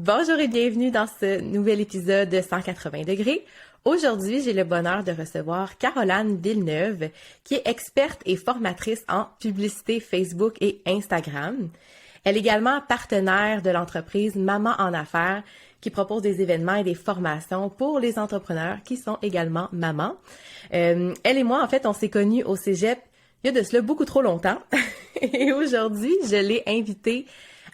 Bonjour et bienvenue dans ce nouvel épisode de 180 degrés. Aujourd'hui, j'ai le bonheur de recevoir Caroline Villeneuve, qui est experte et formatrice en publicité Facebook et Instagram. Elle est également partenaire de l'entreprise Maman en Affaires, qui propose des événements et des formations pour les entrepreneurs qui sont également mamans. Elle et moi, en fait, on s'est connus au cégep il y a de cela beaucoup trop longtemps. Et aujourd'hui, je l'ai invitée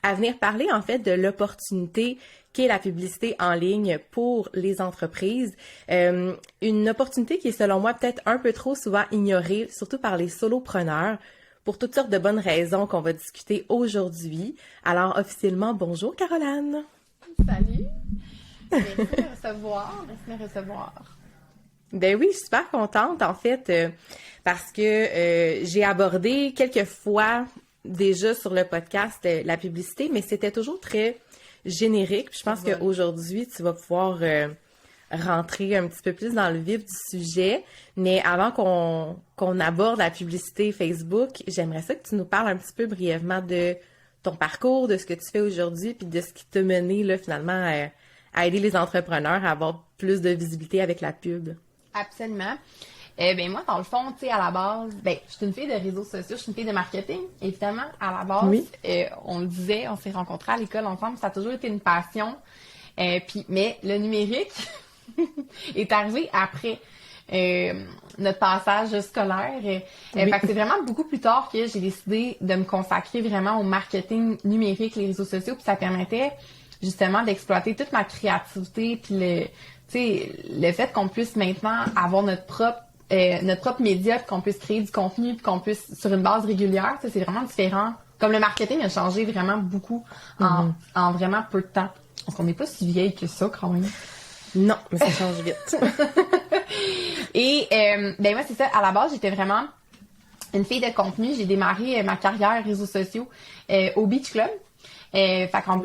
à venir parler, en fait, de l'opportunité qu'est la publicité en ligne pour les entreprises. Une opportunité qui est, selon moi, peut-être un peu trop souvent ignorée, surtout par les solopreneurs, pour toutes sortes de bonnes raisons qu'on va discuter aujourd'hui. Alors, officiellement, bonjour, Caroline! Salut! Merci de recevoir. Merci de recevoir. Ben oui, je suis super contente, en fait, parce que j'ai abordé quelques fois déjà sur le podcast la publicité, mais c'était toujours très générique. Puis je pense qu'aujourd'hui, tu vas pouvoir rentrer un petit peu plus dans le vif du sujet. Mais avant qu'on aborde la publicité Facebook, j'aimerais ça que tu nous parles un petit peu brièvement de ton parcours, de ce que tu fais aujourd'hui, puis de ce qui t'a mené là, finalement à aider les entrepreneurs à avoir plus de visibilité avec la pub. Absolument. Ben moi, dans le fond, tu sais, à la base, je suis une fille de réseaux sociaux, je suis une fille de marketing, évidemment. À la base, oui. On le disait, on s'est rencontrés à l'école ensemble, ça a toujours été une passion. Mais le numérique est arrivé après notre passage scolaire. Fait que c'est vraiment beaucoup plus tard que j'ai décidé de me consacrer vraiment au marketing numérique, les réseaux sociaux, puis ça permettait justement d'exploiter toute ma créativité, puis le fait qu'on puisse maintenant avoir notre propre média, puis qu'on puisse créer du contenu, puis qu'on puisse, sur une base régulière, c'est vraiment différent. Comme le marketing a changé vraiment beaucoup en vraiment peu de temps. Parce qu'on n'est pas si vieille que ça, quand même. Non, mais ça change vite. Et, moi, c'est ça. À la base, j'étais vraiment une fille de contenu. J'ai démarré ma carrière réseaux sociaux au Beach Club. Fait qu'en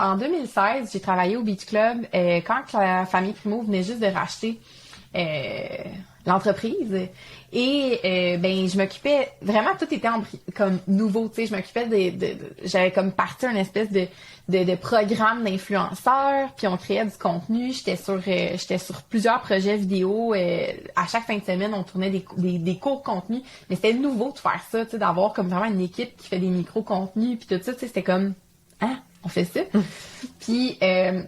en 2016, j'ai travaillé au Beach Club quand la famille Primo venait juste de racheter l'entreprise. Et je m'occupais vraiment, tout était comme nouveau, tu sais, je m'occupais j'avais comme parti une espèce de programme d'influenceurs, puis on créait du contenu. J'étais sur plusieurs projets vidéo. À chaque fin de semaine, on tournait des cours contenus. Mais c'était nouveau de faire ça, tu sais, d'avoir comme vraiment une équipe qui fait des micro-contenus, puis tout ça, tu sais, c'était comme on fait ça. Puis,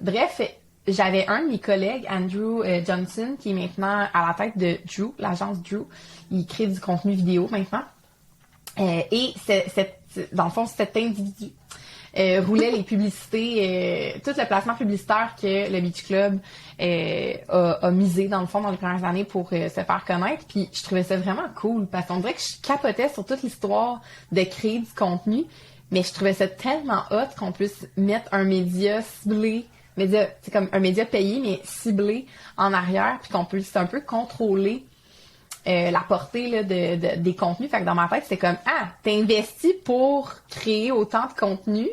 bref, j'avais un de mes collègues, Andrew Johnson, qui est maintenant à la tête de Drew, l'agence Drew. Il crée du contenu vidéo maintenant. Et dans le fond, cet individu roulait les publicités, tout le placement publicitaire que le Beach Club a misé, dans le fond, dans les premières années pour se faire connaître. Puis, je trouvais ça vraiment cool parce qu'on dirait que je capotais sur toute l'histoire de créer du contenu. Mais je trouvais ça tellement hot qu'on puisse mettre un média ciblé, c'est comme un média payé, mais ciblé en arrière, puis qu'on puisse un peu contrôler la portée là, des contenus. Fait que dans ma tête, c'est comme, t'as investi pour créer autant de contenu,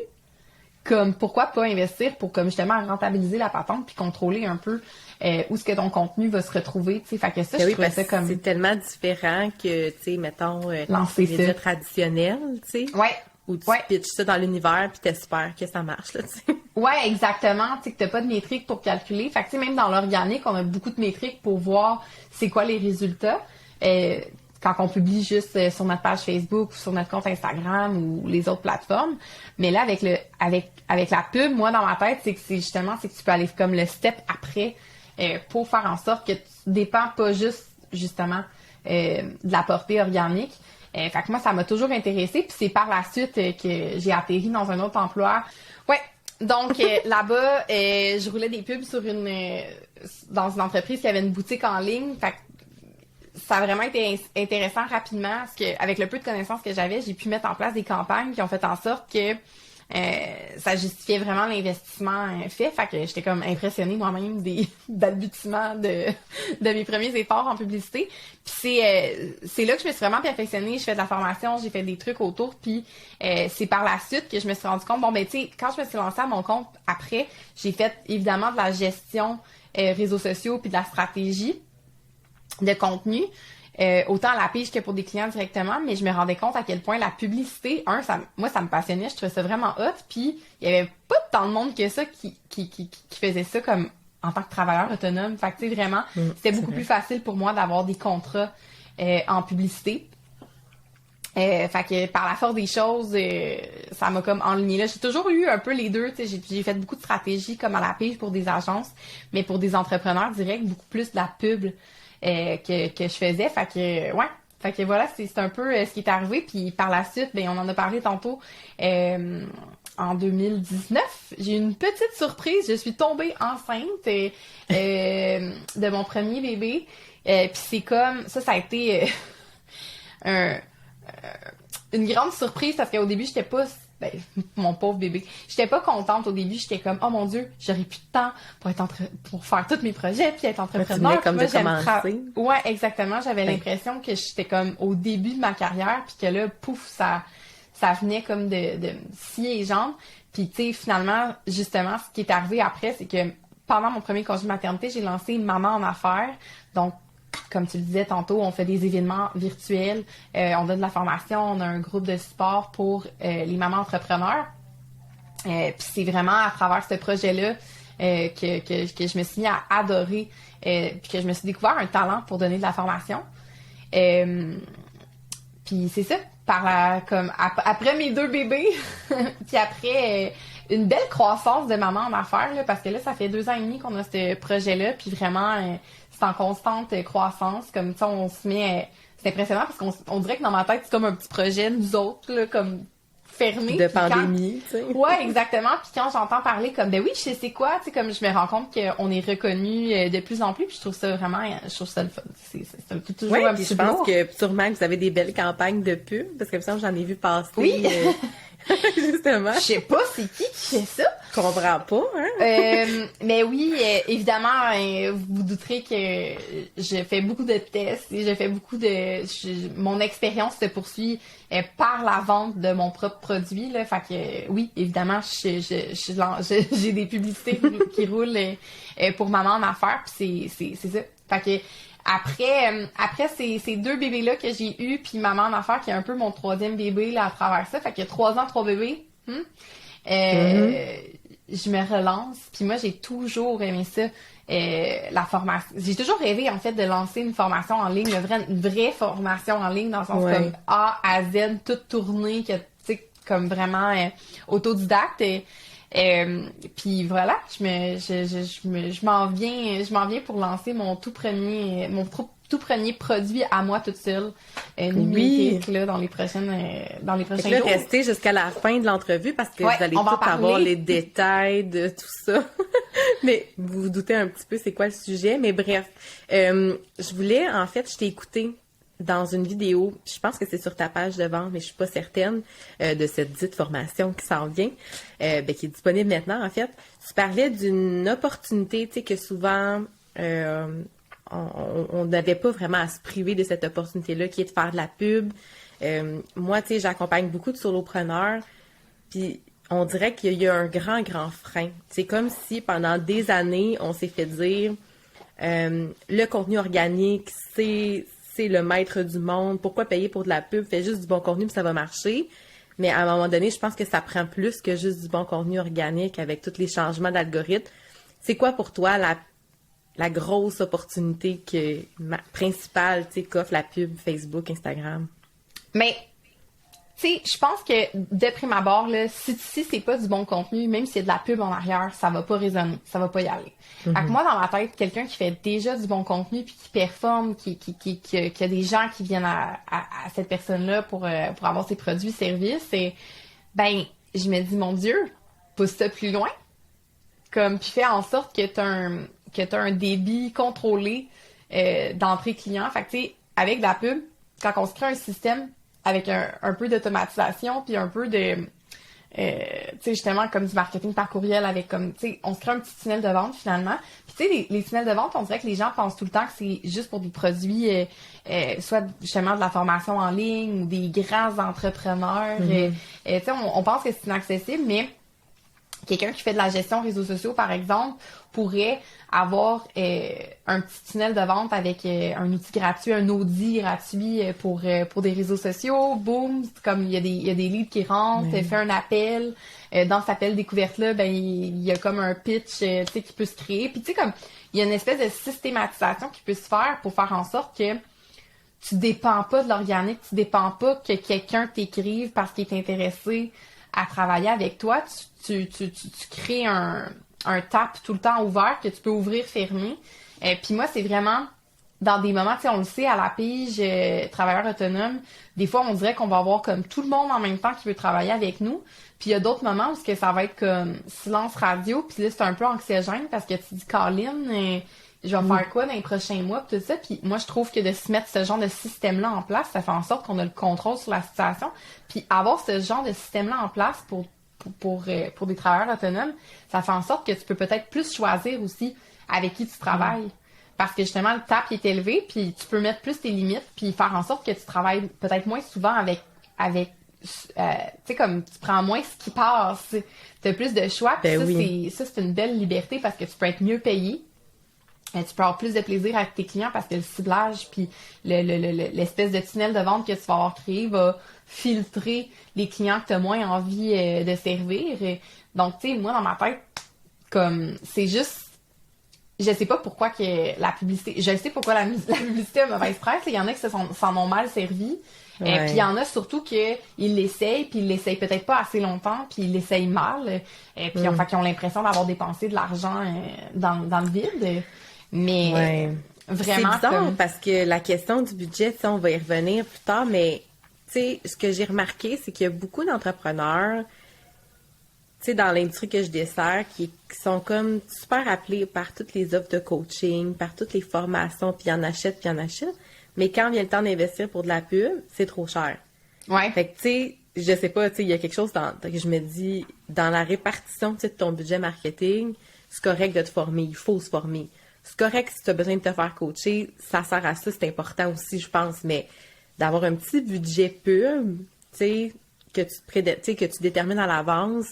comme pourquoi pas investir pour comme justement rentabiliser la patente puis contrôler un peu où est-ce que ton contenu va se retrouver, tu sais. Fait que ça, je trouvais ça comme... c'est tellement différent que, tu sais, mettons, les médias traditionnels, tu sais. Ouais. Où tu pitches ça dans l'univers puis t'espères que ça marche, là, tu sais. Ouais, exactement. Tu sais, que t'as pas de métriques pour calculer. Fait que, tu sais, même dans l'organique, on a beaucoup de métriques pour voir c'est quoi les résultats. Quand on publie juste sur notre page Facebook ou sur notre compte Instagram ou les autres plateformes. Mais là, avec la pub, moi, dans ma tête, c'est que tu peux aller comme le step après pour faire en sorte que tu dépends pas juste, justement, de la portée organique. Fait que moi, ça m'a toujours intéressée. Puis c'est par la suite que j'ai atterri dans un autre emploi. Ouais. Donc là-bas, je roulais des pubs dans une entreprise qui avait une boutique en ligne. Fait que ça a vraiment été intéressant rapidement parce que avec le peu de connaissances que j'avais, j'ai pu mettre en place des campagnes qui ont fait en sorte que ça justifiait vraiment l'investissement fait. Fait que j'étais comme impressionnée moi-même des balbutiements de mes premiers efforts en publicité. Puis c'est là que je me suis vraiment perfectionnée. Je fais de la formation, j'ai fait des trucs autour. Puis c'est par la suite que je me suis rendu compte, tu sais, quand je me suis lancée à mon compte après, j'ai fait évidemment de la gestion réseaux sociaux puis de la stratégie de contenu. autant à la pige que pour des clients directement, mais je me rendais compte à quel point la publicité, moi, ça me passionnait, je trouvais ça vraiment hot, puis il y avait pas tant de monde que ça qui faisait ça comme en tant que travailleur autonome. Fait que, tu sais, vraiment, c'était beaucoup plus facile pour moi d'avoir des contrats en publicité. Fait que par la force des choses, ça m'a comme enligné là. J'ai toujours eu un peu les deux, tu sais, j'ai fait beaucoup de stratégies comme à la pige pour des agences, mais pour des entrepreneurs directs, beaucoup plus de la pub que je faisais. Fait que ouais. Fait que voilà, c'est un peu ce qui est arrivé. Puis par la suite, ben on en a parlé tantôt. En 2019, j'ai eu une petite surprise. Je suis tombée enceinte de mon premier bébé. Puis c'est comme ça a été une grande surprise parce qu'au début, j'étais pas... Ben, mon pauvre bébé. J'étais pas contente au début. J'étais comme, oh mon Dieu, j'aurais plus de temps pour faire tous mes projets puis être entrepreneur. Comme de commencer. Ouais, exactement. J'avais l'impression que j'étais comme au début de ma carrière puis que là, pouf, ça venait comme de me scier les jambes. Puis tu sais, finalement, justement, ce qui est arrivé après, c'est que pendant mon premier congé de maternité, j'ai lancé Maman en affaires. Donc, comme tu le disais tantôt, on fait des événements virtuels, on donne de la formation, on a un groupe de support pour les mamans entrepreneurs. Puis c'est vraiment à travers ce projet-là que je me suis mis à adorer, puis que je me suis découvert un talent pour donner de la formation. Puis c'est ça, après mes 2 bébés, puis après une belle croissance de maman en affaires, là, parce que là, ça fait 2 ans et demi qu'on a ce projet-là, puis vraiment, c'est en constante croissance. Comme ça, on se met... c'est impressionnant parce qu'on dirait que dans ma tête, c'est comme un petit projet, nous autres, là, comme fermé. De pandémie, tu sais. Ouais, exactement. Puis quand j'entends parler comme, ben oui, je sais c'est quoi, tu sais, comme je me rends compte qu'on est reconnu de plus en plus, puis je trouve ça vraiment, je trouve ça le fun. C'est toujours un petit je pense que sûrement que vous avez des belles campagnes de pub, parce que ça, j'en ai vu passer. Oui. Justement. Je sais pas c'est qui fait ça. Je comprends pas, hein? Mais oui, évidemment, vous douterez que je fais beaucoup de tests et je fais beaucoup mon expérience se poursuit par la vente de mon propre produit, là. Fait que oui, évidemment, j'ai des publicités qui roulent pour Maman en affaires, puis c'est ça. Fait que après ces 2 bébés-là que j'ai eus, puis Maman en affaires qui est un peu mon 3e bébé là à travers ça, fait que 3 ans, 3 bébés. Je me relance, puis moi j'ai toujours aimé ça, la formation. J'ai toujours rêvé en fait de lancer une formation en ligne, une vraie formation en ligne dans le sens comme A à Z, toute tournée, que tu sais comme vraiment autodidacte. Puis voilà, je m'en viens pour lancer mon tout premier produit à moi toute seule, numérique, là, dans les prochains jours. Restez jusqu'à la fin de l'entrevue parce que vous allez tout avoir les détails de tout ça. Mais vous vous doutez un petit peu c'est quoi le sujet. Mais bref, je voulais, en fait, je t'ai écouté dans une vidéo, je pense que c'est sur ta page de vente, mais je suis pas certaine, de cette dite formation qui s'en vient, qui est disponible maintenant, en fait. Tu parlais d'une opportunité, tu sais, que souvent, on n'avait pas vraiment à se priver de cette opportunité-là, qui est de faire de la pub. Moi, tu sais, j'accompagne beaucoup de solopreneurs, puis on dirait qu'il y a un grand, grand frein. C'est comme si, pendant des années, on s'est fait dire, le contenu organique, c'est le maître du monde. Pourquoi payer pour de la pub? Fais juste du bon contenu puis ça va marcher. Mais à un moment donné, je pense que ça prend plus que juste du bon contenu organique avec tous les changements d'algorithme. C'est quoi pour toi la grosse opportunité principale qu'offre la pub Facebook, Instagram? Mais, tu sais, je pense que de prime abord, là, si c'est pas du bon contenu, même s'il y a de la pub en arrière, ça va pas résonner, ça va pas y aller. Fait que moi, dans ma tête, quelqu'un qui fait déjà du bon contenu puis qui performe, qui a des gens qui viennent à cette personne-là pour avoir ses produits, services, je me dis, mon Dieu, pousse ça plus loin. Comme, puis fais en sorte que t'as un débit contrôlé d'entrée client. Fait que, tu sais, avec de la pub, quand on se crée un système avec un peu d'automatisation puis un peu de tu sais, justement comme du marketing par courriel avec comme tu sais on se crée un petit tunnel de vente finalement. Puis tu sais les tunnels de vente, on dirait que les gens pensent tout le temps que c'est juste pour des produits soit justement de la formation en ligne ou des grands entrepreneurs. Tu sais on pense que c'est inaccessible, mais quelqu'un qui fait de la gestion réseaux sociaux, par exemple, pourrait avoir un petit tunnel de vente avec un outil gratuit, un audit gratuit pour des réseaux sociaux. Boum, c'est comme il y a des leads qui rentrent, fait un appel. Dans cet appel découverte-là, ben il y a comme un pitch tu sais, qui peut se créer. Puis tu sais, comme il y a une espèce de systématisation qui peut se faire pour faire en sorte que tu dépends pas de l'organique, tu dépends pas que quelqu'un t'écrive parce qu'il est intéressé à travailler avec toi. Tu crées un tap tout le temps ouvert que tu peux ouvrir, fermer. Puis moi, c'est vraiment dans des moments, tu sais, on le sait, à la pige, travailleur autonome, des fois, on dirait qu'on va avoir comme tout le monde en même temps qui veut travailler avec nous. Puis il y a d'autres moments où ça va être comme silence radio, puis là, c'est un peu anxiogène parce que tu dis, Colin, je vais faire quoi dans les prochains mois, pis tout ça. Puis moi, je trouve que de se mettre ce genre de système-là en place, ça fait en sorte qu'on a le contrôle sur la situation. Puis avoir ce genre de système-là en place pour des travailleurs autonomes, ça fait en sorte que tu peux peut-être plus choisir aussi avec qui tu travailles. Parce que justement, le tap est élevé, puis tu peux mettre plus tes limites, puis faire en sorte que tu travailles peut-être moins souvent avec tu sais, comme tu prends moins ce qui passe. Tu as plus de choix, puis c'est une belle liberté parce que tu peux être mieux payé. Tu peux avoir plus de plaisir avec tes clients parce que le ciblage puis l'espèce de tunnel de vente que tu vas avoir créé va filtrer les clients que tu as moins envie de servir. Donc, tu sais, moi, dans ma tête, comme c'est juste, je sais pas pourquoi que la publicité, je sais pourquoi la publicité a mauvaise presse. Il y en a qui s'en ont mal servi. Puis il y en a surtout qu'ils l'essayent, puis ils l'essayent peut-être pas assez longtemps, puis ils l'essayent mal. Puis en fait, ils ont l'impression d'avoir dépensé de l'argent dans le vide. Mais vraiment, c'est bizarre parce que la question du budget, on va y revenir plus tard, mais tu sais, ce que j'ai remarqué, c'est qu'il y a beaucoup d'entrepreneurs, tu sais, dans l'industrie que je dessert, qui sont comme super appelés par toutes les offres de coaching, par toutes les formations, puis ils en achètent, mais quand vient le temps d'investir pour de la pub, c'est trop cher. Ouais. Fait que tu sais, je sais pas, tu sais, il y a quelque chose que je me dis, dans la répartition, tu sais, de ton budget marketing, c'est correct de te former, il faut se former. C'est correct si tu as besoin de te faire coacher, ça sert à ça, c'est important aussi, je pense, mais d'avoir un petit budget pub, tu sais, que tu détermines à l'avance,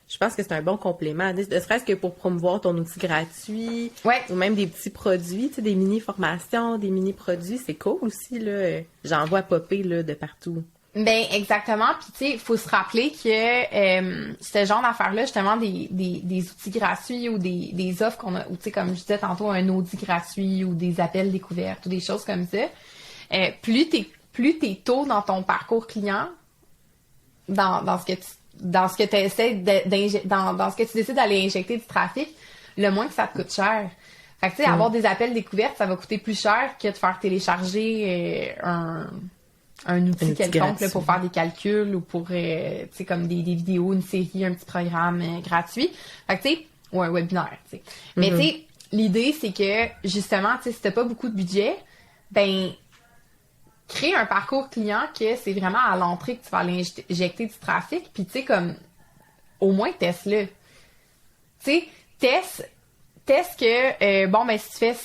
je pense que c'est un bon complément. Ne serait-ce que pour promouvoir ton outil gratuit, ou même des petits produits, tu sais, des mini-formations, des mini-produits, c'est cool aussi, là. J'en vois popper, là, de partout. Ben exactement, puis tu sais, il faut se rappeler que ce genre d'affaires-là, justement, des outils gratuits ou des offres qu'on a, ou tu sais, comme je disais tantôt, un audit gratuit ou des appels découvertes ou des choses comme ça, plus t'es tôt dans ton parcours client, dans ce que tu essaies dans ce que tu décides d'aller injecter du trafic, le moins que ça te coûte cher. Fait que tu sais, avoir des appels découvertes, ça va coûter plus cher que de faire télécharger un outil quelconque là, pour faire des calculs ou pour tu sais, comme des vidéos, une série, un petit programme gratuit. Fait que tu sais, ou un webinaire, tu sais. Mais tu sais, l'idée c'est que justement, tu sais, si t'as pas beaucoup de budget, ben créer un parcours client que c'est vraiment à l'entrée que tu vas aller injecter du trafic, puis tu sais, comme au moins teste-le. Tu sais, teste que bon ben si tu fais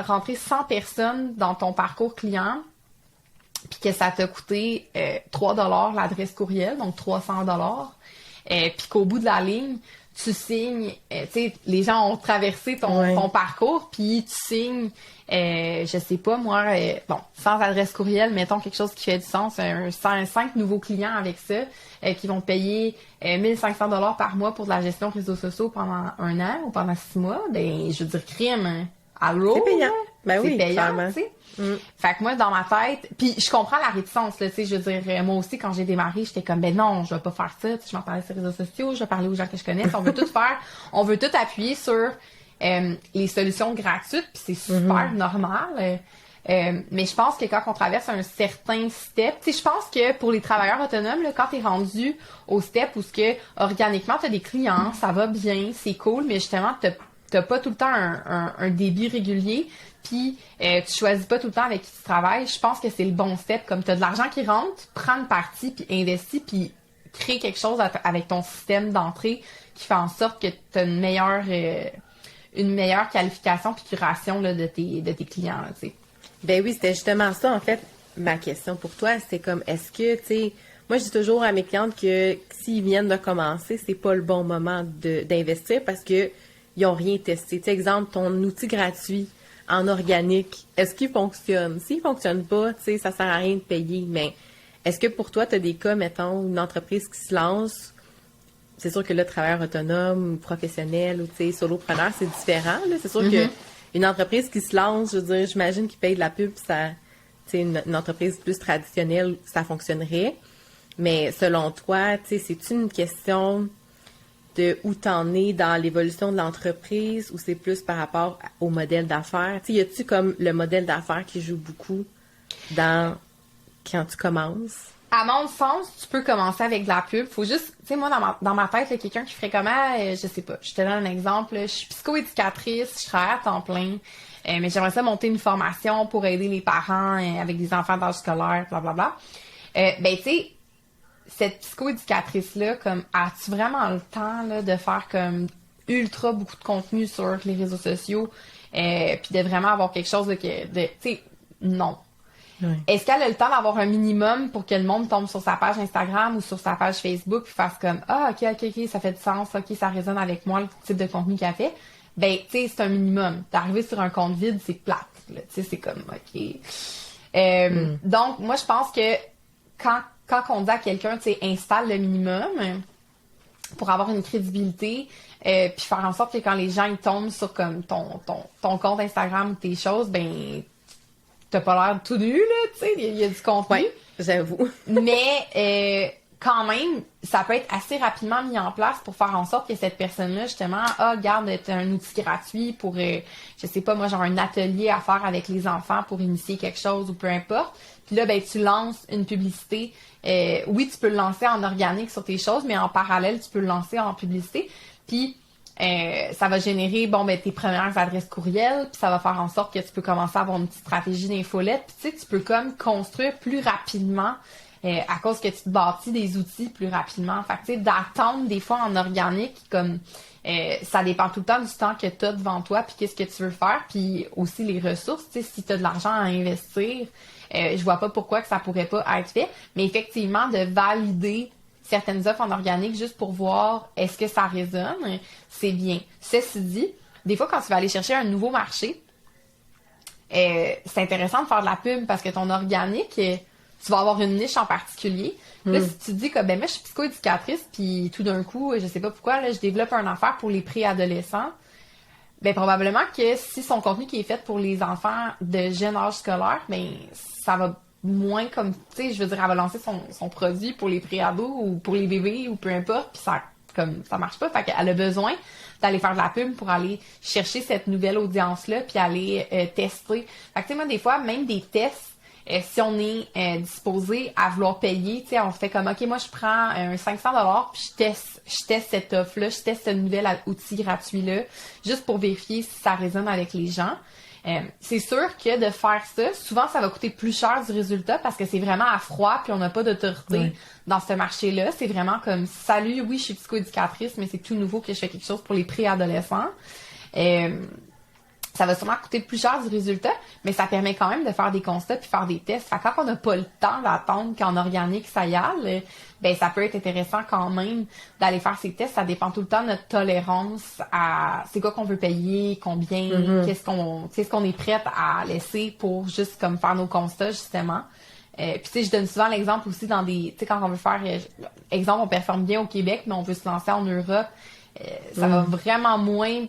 rentrer 100 personnes dans ton parcours client, puis que ça t'a coûté 3$ l'adresse courriel, donc 300$, puis qu'au bout de la ligne, tu signes, tu sais, les gens ont traversé ton parcours, puis tu signes, je sais pas moi, bon, sans adresse courriel, mettons quelque chose qui fait du sens, 5 nouveaux clients avec ça, qui vont payer 1500$ par mois pour de la gestion réseaux sociaux pendant 1 an ou pendant 6 mois, ben, je veux dire, crime, allô? C'est payant. Ben c'est oui, payant, tu sais. Fait que moi, dans ma tête, puis je comprends la réticence, là, tu sais, je veux dire, moi aussi, quand j'ai démarré, j'étais comme, ben non, je vais pas faire ça, tu sais, je m'en parlais sur les réseaux sociaux, je vais parler aux gens que je connais, on veut tout faire, on veut tout appuyer sur les solutions gratuites, puis c'est super normal, mais je pense que quand on traverse un certain step, tu sais, je pense que pour les travailleurs autonomes, là, quand t'es rendu au step où ce que, organiquement, t'as des clients, ça va bien, c'est cool, mais justement, t'as pas tout le temps un débit régulier, puis tu choisis pas tout le temps avec qui tu travailles, je pense que c'est le bon step. Comme tu as de l'argent qui rentre, prends une partie, puis investis, puis crée quelque chose avec ton système d'entrée qui fait en sorte que tu as une meilleure qualification puis curation là, de tes clients. Là, ben oui, c'était justement ça, en fait, ma question pour toi. C'est comme, est-ce que, tu sais, Moi, je dis toujours à mes clientes que s'ils viennent de commencer, c'est pas le bon moment d'investir parce que ils ont rien testé. Tu sais, exemple, ton outil gratuit en organique, est-ce qu'il fonctionne? S'il fonctionne pas, tu sais, ça sert à rien de payer. Mais est-ce que pour toi, tu as des cas, mettons, une entreprise qui se lance, c'est sûr que là, travailleur autonome, professionnel ou, tu sais, solopreneur, c'est différent, là. C'est sûr que une entreprise qui se lance, je veux dire, j'imagine qu'ils payent de la pub, ça, tu sais, une entreprise plus traditionnelle, ça fonctionnerait. Mais selon toi, tu sais, c'est-tu une question de où t'en es dans l'évolution de l'entreprise ou c'est plus par rapport au modèle d'affaires? Tu sais, y a-tu comme le modèle d'affaires qui joue beaucoup dans quand tu commences? À mon sens, tu peux commencer avec de la pub. Faut juste, tu sais, moi, dans ma tête, là, quelqu'un qui ferait comment, je sais pas. Je te donne un exemple. Je suis psychoéducatrice, je travaille à temps plein, mais j'aimerais ça monter une formation pour aider les parents avec des enfants d'âge scolaire, blablabla. Ben, tu sais, cette psychoéducatrice-là, comme, as-tu vraiment le temps, là, de faire comme ultra beaucoup de contenu sur les réseaux sociaux, puis de vraiment avoir quelque chose tu sais, non. Ouais. Est-ce qu'elle a le temps d'avoir un minimum pour que le monde tombe sur sa page Instagram ou sur sa page Facebook puis fasse comme ah ok ça fait du sens, ok ça résonne avec moi le type de contenu qu'elle fait? Ben tu sais c'est un minimum. D'arriver sur un compte vide c'est plate, tu sais c'est comme ok. Donc moi je pense que quand on dit à quelqu'un tu sais installe le minimum pour avoir une crédibilité puis faire en sorte que quand les gens ils tombent sur comme ton compte Instagram ou tes choses ben t'as pas l'air tout nu, là, tu sais, il y a du contenu. Oui, j'avoue. Mais quand même, ça peut être assez rapidement mis en place pour faire en sorte que cette personne-là, justement, regarde, t'as un outil gratuit pour, je sais pas, moi, genre un atelier à faire avec les enfants pour initier quelque chose ou peu importe. Puis là, ben, tu lances une publicité. Oui, tu peux le lancer en organique sur tes choses, mais en parallèle, tu peux le lancer en publicité. Puis, ça va générer tes premières adresses courriels, puis ça va faire en sorte que tu peux commencer à avoir une petite stratégie d'infolette, puis tu sais, tu peux comme construire plus rapidement à cause que tu te bâtis des outils plus rapidement. Fait que tu sais, d'attendre des fois en organique, comme ça dépend tout le temps du temps que tu as devant toi, puis qu'est-ce que tu veux faire, puis aussi les ressources, tu sais, si tu as de l'argent à investir, je vois pas pourquoi que ça pourrait pas être fait, mais effectivement, de valider certaines offres en organique juste pour voir est-ce que ça résonne, c'est bien. Ceci dit, des fois, quand tu vas aller chercher un nouveau marché, c'est intéressant de faire de la pub parce que ton organique, tu vas avoir une niche en particulier. Là, si tu te dis que moi, je suis psychoéducatrice, puis tout d'un coup, je sais pas pourquoi, là, je développe une affaire pour les préadolescents, ben probablement que si son contenu qui est fait pour les enfants de jeune âge scolaire, ben ça va moins comme, tu sais, je veux dire, elle va lancer son produit pour les préados ou pour les bébés ou peu importe, puis ça marche pas. Fait qu'elle a besoin d'aller faire de la pub pour aller chercher cette nouvelle audience-là puis aller tester. Fait que, tu sais, moi, des fois, même des tests, si on est disposé à vouloir payer, tu sais, on fait comme, OK, moi, je prends un 500$ puis je teste cette offre-là, je teste ce nouvel outil gratuit-là, juste pour vérifier si ça résonne avec les gens. C'est sûr que de faire ça, souvent ça va coûter plus cher du résultat parce que c'est vraiment à froid puis on n'a pas d'autorité dans ce marché-là. C'est vraiment comme salut, oui, je suis psychoéducatrice, mais c'est tout nouveau que je fais quelque chose pour les préadolescents. Ça va sûrement coûter plus cher du résultat, mais ça permet quand même de faire des constats puis faire des tests. Fait que quand on n'a pas le temps d'attendre qu'en organique ça y aille, ben ça peut être intéressant quand même d'aller faire ces tests. Ça dépend tout le temps de notre tolérance à c'est quoi qu'on veut payer, combien, qu'est-ce qu'on est prête à laisser pour juste comme faire nos constats justement. Puis tu sais, je donne souvent l'exemple aussi dans des, tu sais, quand on veut faire, exemple, on performe bien au Québec, mais on veut se lancer en Europe, ça va vraiment moins.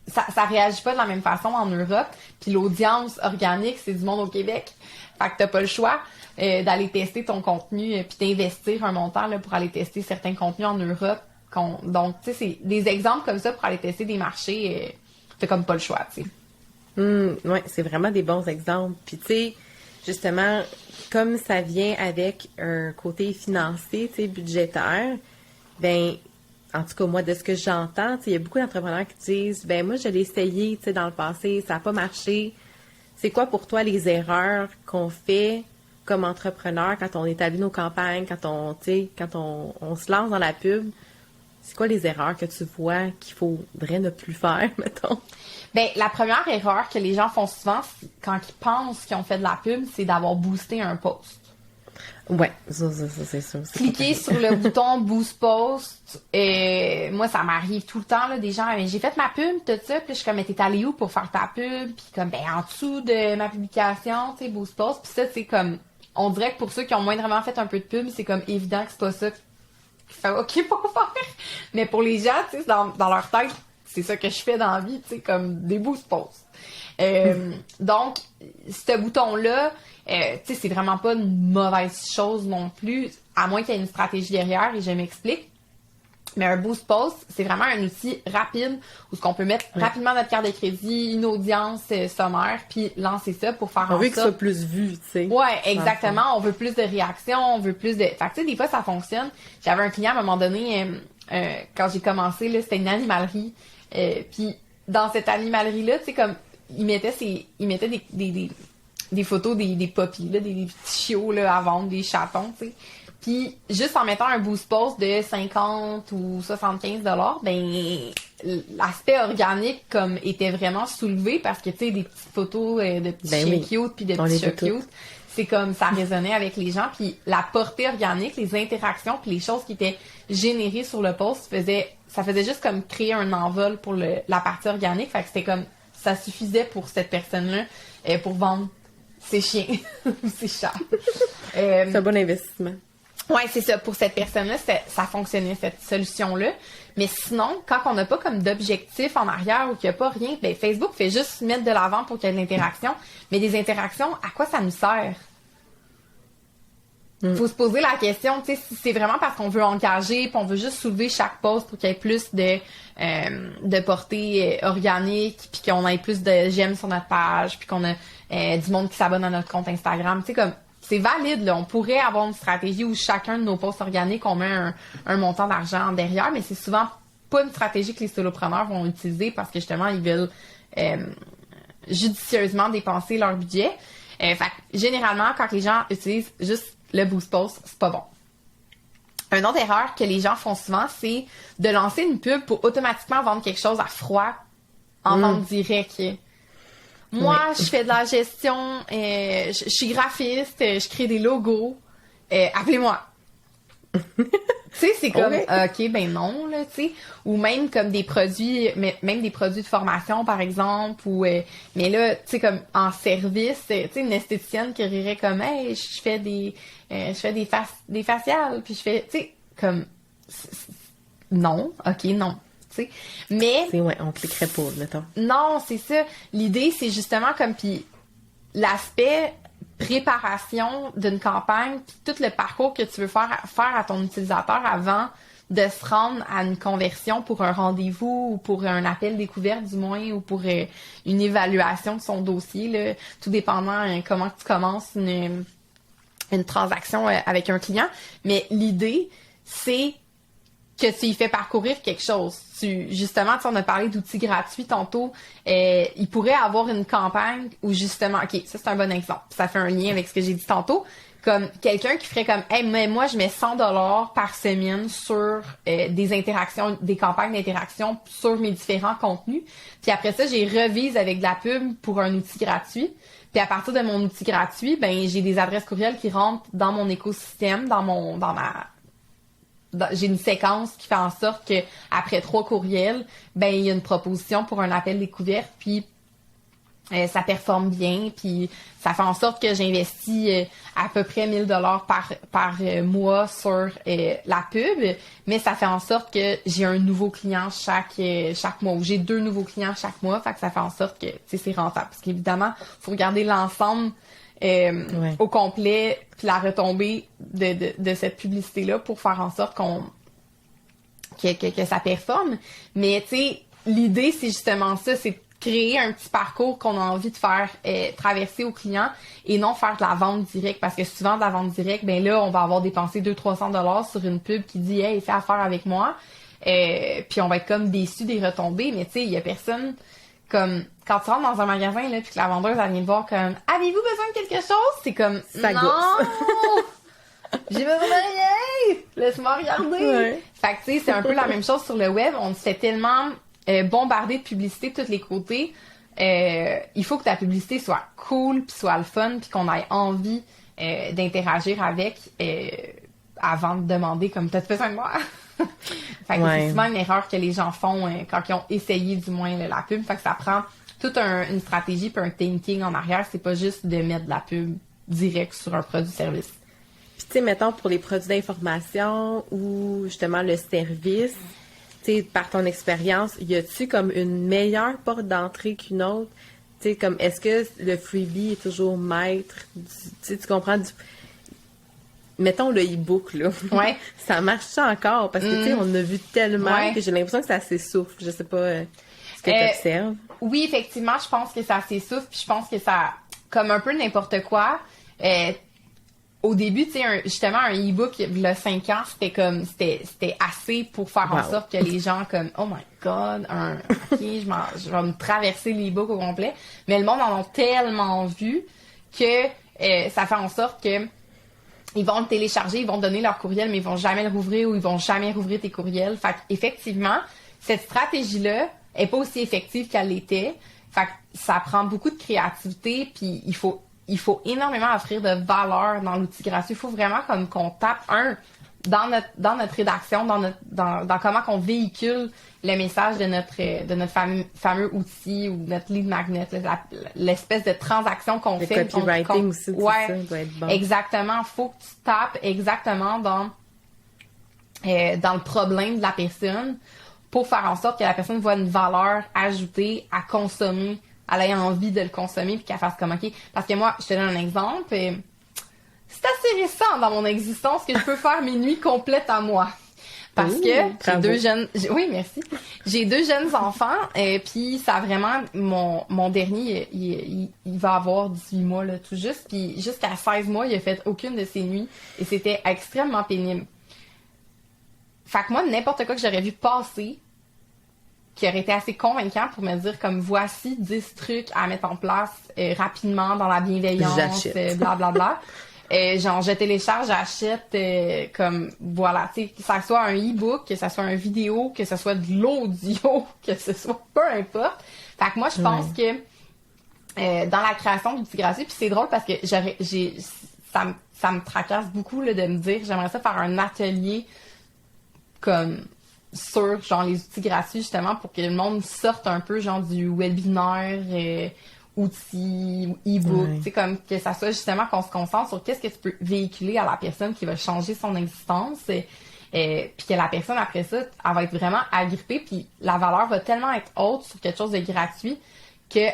Ça réagit pas de la même façon en Europe. Puis l'audience organique, c'est du monde au Québec. Fait que t'as pas le choix d'aller tester ton contenu puis d'investir un montant là, pour aller tester certains contenus en Europe. Donc, tu sais, c'est des exemples comme ça pour aller tester des marchés. T'as comme pas le choix, tu sais. Oui, c'est vraiment des bons exemples. Puis tu sais, justement, comme ça vient avec un côté financier, tu sais, budgétaire, ben en tout cas, moi, de ce que j'entends, il y a beaucoup d'entrepreneurs qui disent, ben moi, je l'ai essayé, tu sais, dans le passé, ça n'a pas marché. C'est quoi pour toi les erreurs qu'on fait comme entrepreneur quand on établit nos campagnes, quand on se lance dans la pub? C'est quoi les erreurs que tu vois qu'il faudrait ne plus faire, mettons? Ben, la première erreur que les gens font souvent quand ils pensent qu'ils ont fait de la pub, c'est d'avoir boosté un post. Ouais, ça c'est sûr. C'est Cliquer sur le bouton Boost Post, moi ça m'arrive tout le temps là, des gens, j'ai fait ma pub, tout ça, puis je suis comme, mais t'es allé où pour faire ta pub? Puis comme, ben en dessous de ma publication, tu sais, Boost Post, puis ça c'est comme, on dirait que pour ceux qui ont moindrement fait un peu de pub, c'est comme évident que c'est pas ça qu'il fait OK pour faire. Mais pour les gens, tu sais, dans leur tête, c'est ça que je fais dans la vie, tu sais, comme des Boost Posts. Donc, ce bouton-là, tu sais, c'est vraiment pas une mauvaise chose non plus, à moins qu'il y ait une stratégie derrière, et je m'explique. Mais un boost post, c'est vraiment un outil rapide où ce qu'on peut mettre rapidement notre carte de crédit, une audience sommaire, puis lancer ça pour faire on veut que ça soit plus vu, tu sais. Ouais, exactement. On veut plus de réactions, on veut plus de... Fait que tu sais, des fois, ça fonctionne. J'avais un client à un moment donné, quand j'ai commencé, là, c'était une animalerie. Puis dans cette animalerie-là, tu sais, comme, il mettait des photos des puppies, là, des petits chiots là, à vendre, des chatons, tu sais. Puis juste en mettant un boost post de 50 ou 75 $, ben l'aspect organique comme était vraiment soulevé parce que tu sais des petites photos de petits chiens cute puis de petits chats cute, c'est comme ça résonnait avec les gens, puis la portée organique, les interactions puis les choses qui étaient générées sur le post ça faisait juste comme créer un envol pour la partie organique, fait que c'était comme ça suffisait pour cette personne-là pour vendre ses chiens ou ses chats. C'est un bon investissement. Ouais, c'est ça. Pour cette personne-là, ça fonctionnait, cette solution-là. Mais sinon, quand on n'a pas comme d'objectif en arrière ou qu'il n'y a pas rien, ben Facebook fait juste mettre de l'avant pour qu'il y ait de l'interaction. Mais des interactions, à quoi ça nous sert? Faut se poser la question, tu sais, si c'est vraiment parce qu'on veut engager, puis on veut juste soulever chaque post pour qu'il y ait plus de portée organique, puis qu'on ait plus de j'aime sur notre page, puis qu'on a du monde qui s'abonne à notre compte Instagram. Tu sais, comme c'est valide, là. On pourrait avoir une stratégie où chacun de nos posts organiques, on met un montant d'argent derrière, mais c'est souvent pas une stratégie que les solopreneurs vont utiliser parce que justement, ils veulent judicieusement dépenser leur budget. Fait que, généralement, quand les gens utilisent juste le boost post, c'est pas bon. Une autre erreur que les gens font souvent, c'est de lancer une pub pour automatiquement vendre quelque chose à froid en vente directe. Moi, je fais de la gestion, je suis graphiste, je crée des logos. Appelez-moi. Tu sais, c'est comme, OK, ben non, là, tu sais. Ou même comme des produits, même des produits de formation, par exemple. Ou mais là, tu sais, comme en service, tu sais, une esthéticienne qui rirait comme, hey, je fais des faciales. Puis je fais, tu sais, comme, non, OK, non. T'sais. Mais on cliquerait pas, mettons. Non, c'est ça. L'idée, c'est justement comme puis l'aspect préparation d'une campagne, puis tout le parcours que tu veux faire à ton utilisateur avant de se rendre à une conversion pour un rendez-vous ou pour un appel découverte du moins ou pour une évaluation de son dossier, là, tout dépendant comment tu commences une transaction avec un client. Mais l'idée, c'est que tu y fais parcourir quelque chose. Justement, on a parlé d'outils gratuits tantôt. Il pourrait avoir une campagne où justement, OK, ça c'est un bon exemple. Ça fait un lien avec ce que j'ai dit tantôt. Comme quelqu'un qui ferait comme, hey, mais moi je mets 100 $ par semaine sur des interactions, des campagnes d'interaction sur mes différents contenus. Puis après ça, j'ai revise avec de la pub pour un outil gratuit. Puis à partir de mon outil gratuit, ben j'ai des adresses courriels qui rentrent dans mon écosystème, j'ai une séquence qui fait en sorte que après 3 courriels, ben il y a une proposition pour un appel découverte, puis ça performe bien, puis ça fait en sorte que j'investis à peu près 1000 $ par mois sur la pub, mais ça fait en sorte que j'ai un nouveau client chaque mois, ou j'ai 2 nouveaux clients chaque mois, fait que ça fait en sorte que c'est rentable. Parce qu'évidemment, faut regarder l'ensemble au complet, puis la retombée de cette publicité-là pour faire en sorte que ça performe. Mais tu sais, l'idée, c'est justement ça, c'est de créer un petit parcours qu'on a envie de faire traverser aux clients et non faire de la vente directe. Parce que souvent, de la vente directe, ben là, on va avoir dépensé 200-300 $ sur une pub qui dit « Hey, fais affaire avec moi ». Puis on va être comme déçu des retombées, mais tu sais, il y a personne... Comme, quand tu rentres dans un magasin, là, puis que la vendeuse, elle vient te voir comme, avez-vous besoin de quelque chose? C'est comme, ça non! J'ai besoin de rien! Laisse-moi regarder! Ouais. Fait que, tu sais, c'est un peu la même chose sur le web. On se fait tellement bombarder de publicité de tous les côtés. Il faut que ta publicité soit cool, puis soit le fun, puis qu'on ait envie d'interagir avec avant de demander comme t'as fait ça de moi. Fait que c'est souvent une erreur que les gens font quand ils ont essayé du moins là, la pub. Fait que ça prend toute une stratégie puis un thinking en arrière. C'est pas juste de mettre de la pub direct sur un produit-service. Puis tu sais, mettons pour les produits d'information ou justement le service, tu sais, par ton expérience, y a-tu comme une meilleure porte d'entrée qu'une autre? Tu sais, comme est-ce que le freebie est toujours maître du, tu sais, tu comprends du... Mettons le e-book, là. Ouais. Ça marche ça encore? Parce que, tu sais, on en a vu tellement que j'ai l'impression que ça s'essouffle. Je sais pas ce que tu observes. Oui, effectivement, je pense que ça s'essouffle. Puis je pense que ça... Comme un peu n'importe quoi. Au début, tu sais, justement, un e-book, il y a 5 ans, c'était assez pour faire en sorte que les gens, comme, oh my god, ok, je vais me traverser l'e-book au complet. Mais le monde en a tellement vu que ça fait en sorte que ils vont le télécharger, ils vont donner leur courriel, mais ils vont jamais le rouvrir ou ils vont jamais rouvrir tes courriels. Fait qu'effectivement, cette stratégie-là est pas aussi effective qu'elle l'était. Fait que ça prend beaucoup de créativité, puis il faut énormément offrir de valeur dans l'outil gratuit. Il faut vraiment comme qu'on tape dans notre rédaction, dans comment qu'on véhicule le message de notre fameux outil ou notre lead magnet, l'espèce de transaction qu'on fait. Le copywriting aussi, ouais, ça doit être bon. Exactement. Faut que tu tapes exactement dans le problème de la personne pour faire en sorte que la personne voit une valeur ajoutée à consommer, elle ait envie de le consommer puis qu'elle fasse comme OK. Parce que moi, je te donne un exemple. C'est assez récent dans mon existence que je peux faire mes nuits complètes à moi. Parce que j'ai deux jeunes... Oui, merci. J'ai 2 jeunes enfants, puis ça a vraiment... Mon dernier, il va avoir 18 mois, là, tout juste. Puis jusqu'à 16 mois, il a fait aucune de ses nuits. Et c'était extrêmement pénible. Fait que moi, n'importe quoi que j'aurais vu passer, qui aurait été assez convaincant pour me dire comme voici 10 trucs à mettre en place rapidement dans la bienveillance, blablabla. Genre, je télécharge, j'achète, comme, voilà, tu sais, que ça soit un e-book, que ça soit une vidéo, que ce soit de l'audio, que ce soit peu importe. Fait que moi, je pense que dans la création d'outils gratuits, puis c'est drôle parce que ça me tracasse beaucoup là, de me dire, j'aimerais ça faire un atelier comme sur genre les outils gratuits justement pour que le monde sorte un peu genre du webinaire, outils, e-book, tu sais, comme que ça soit justement qu'on se concentre sur qu'est-ce que tu peux véhiculer à la personne qui va changer son existence, puis que la personne après ça, elle va être vraiment agrippée, puis la valeur va tellement être haute sur quelque chose de gratuit que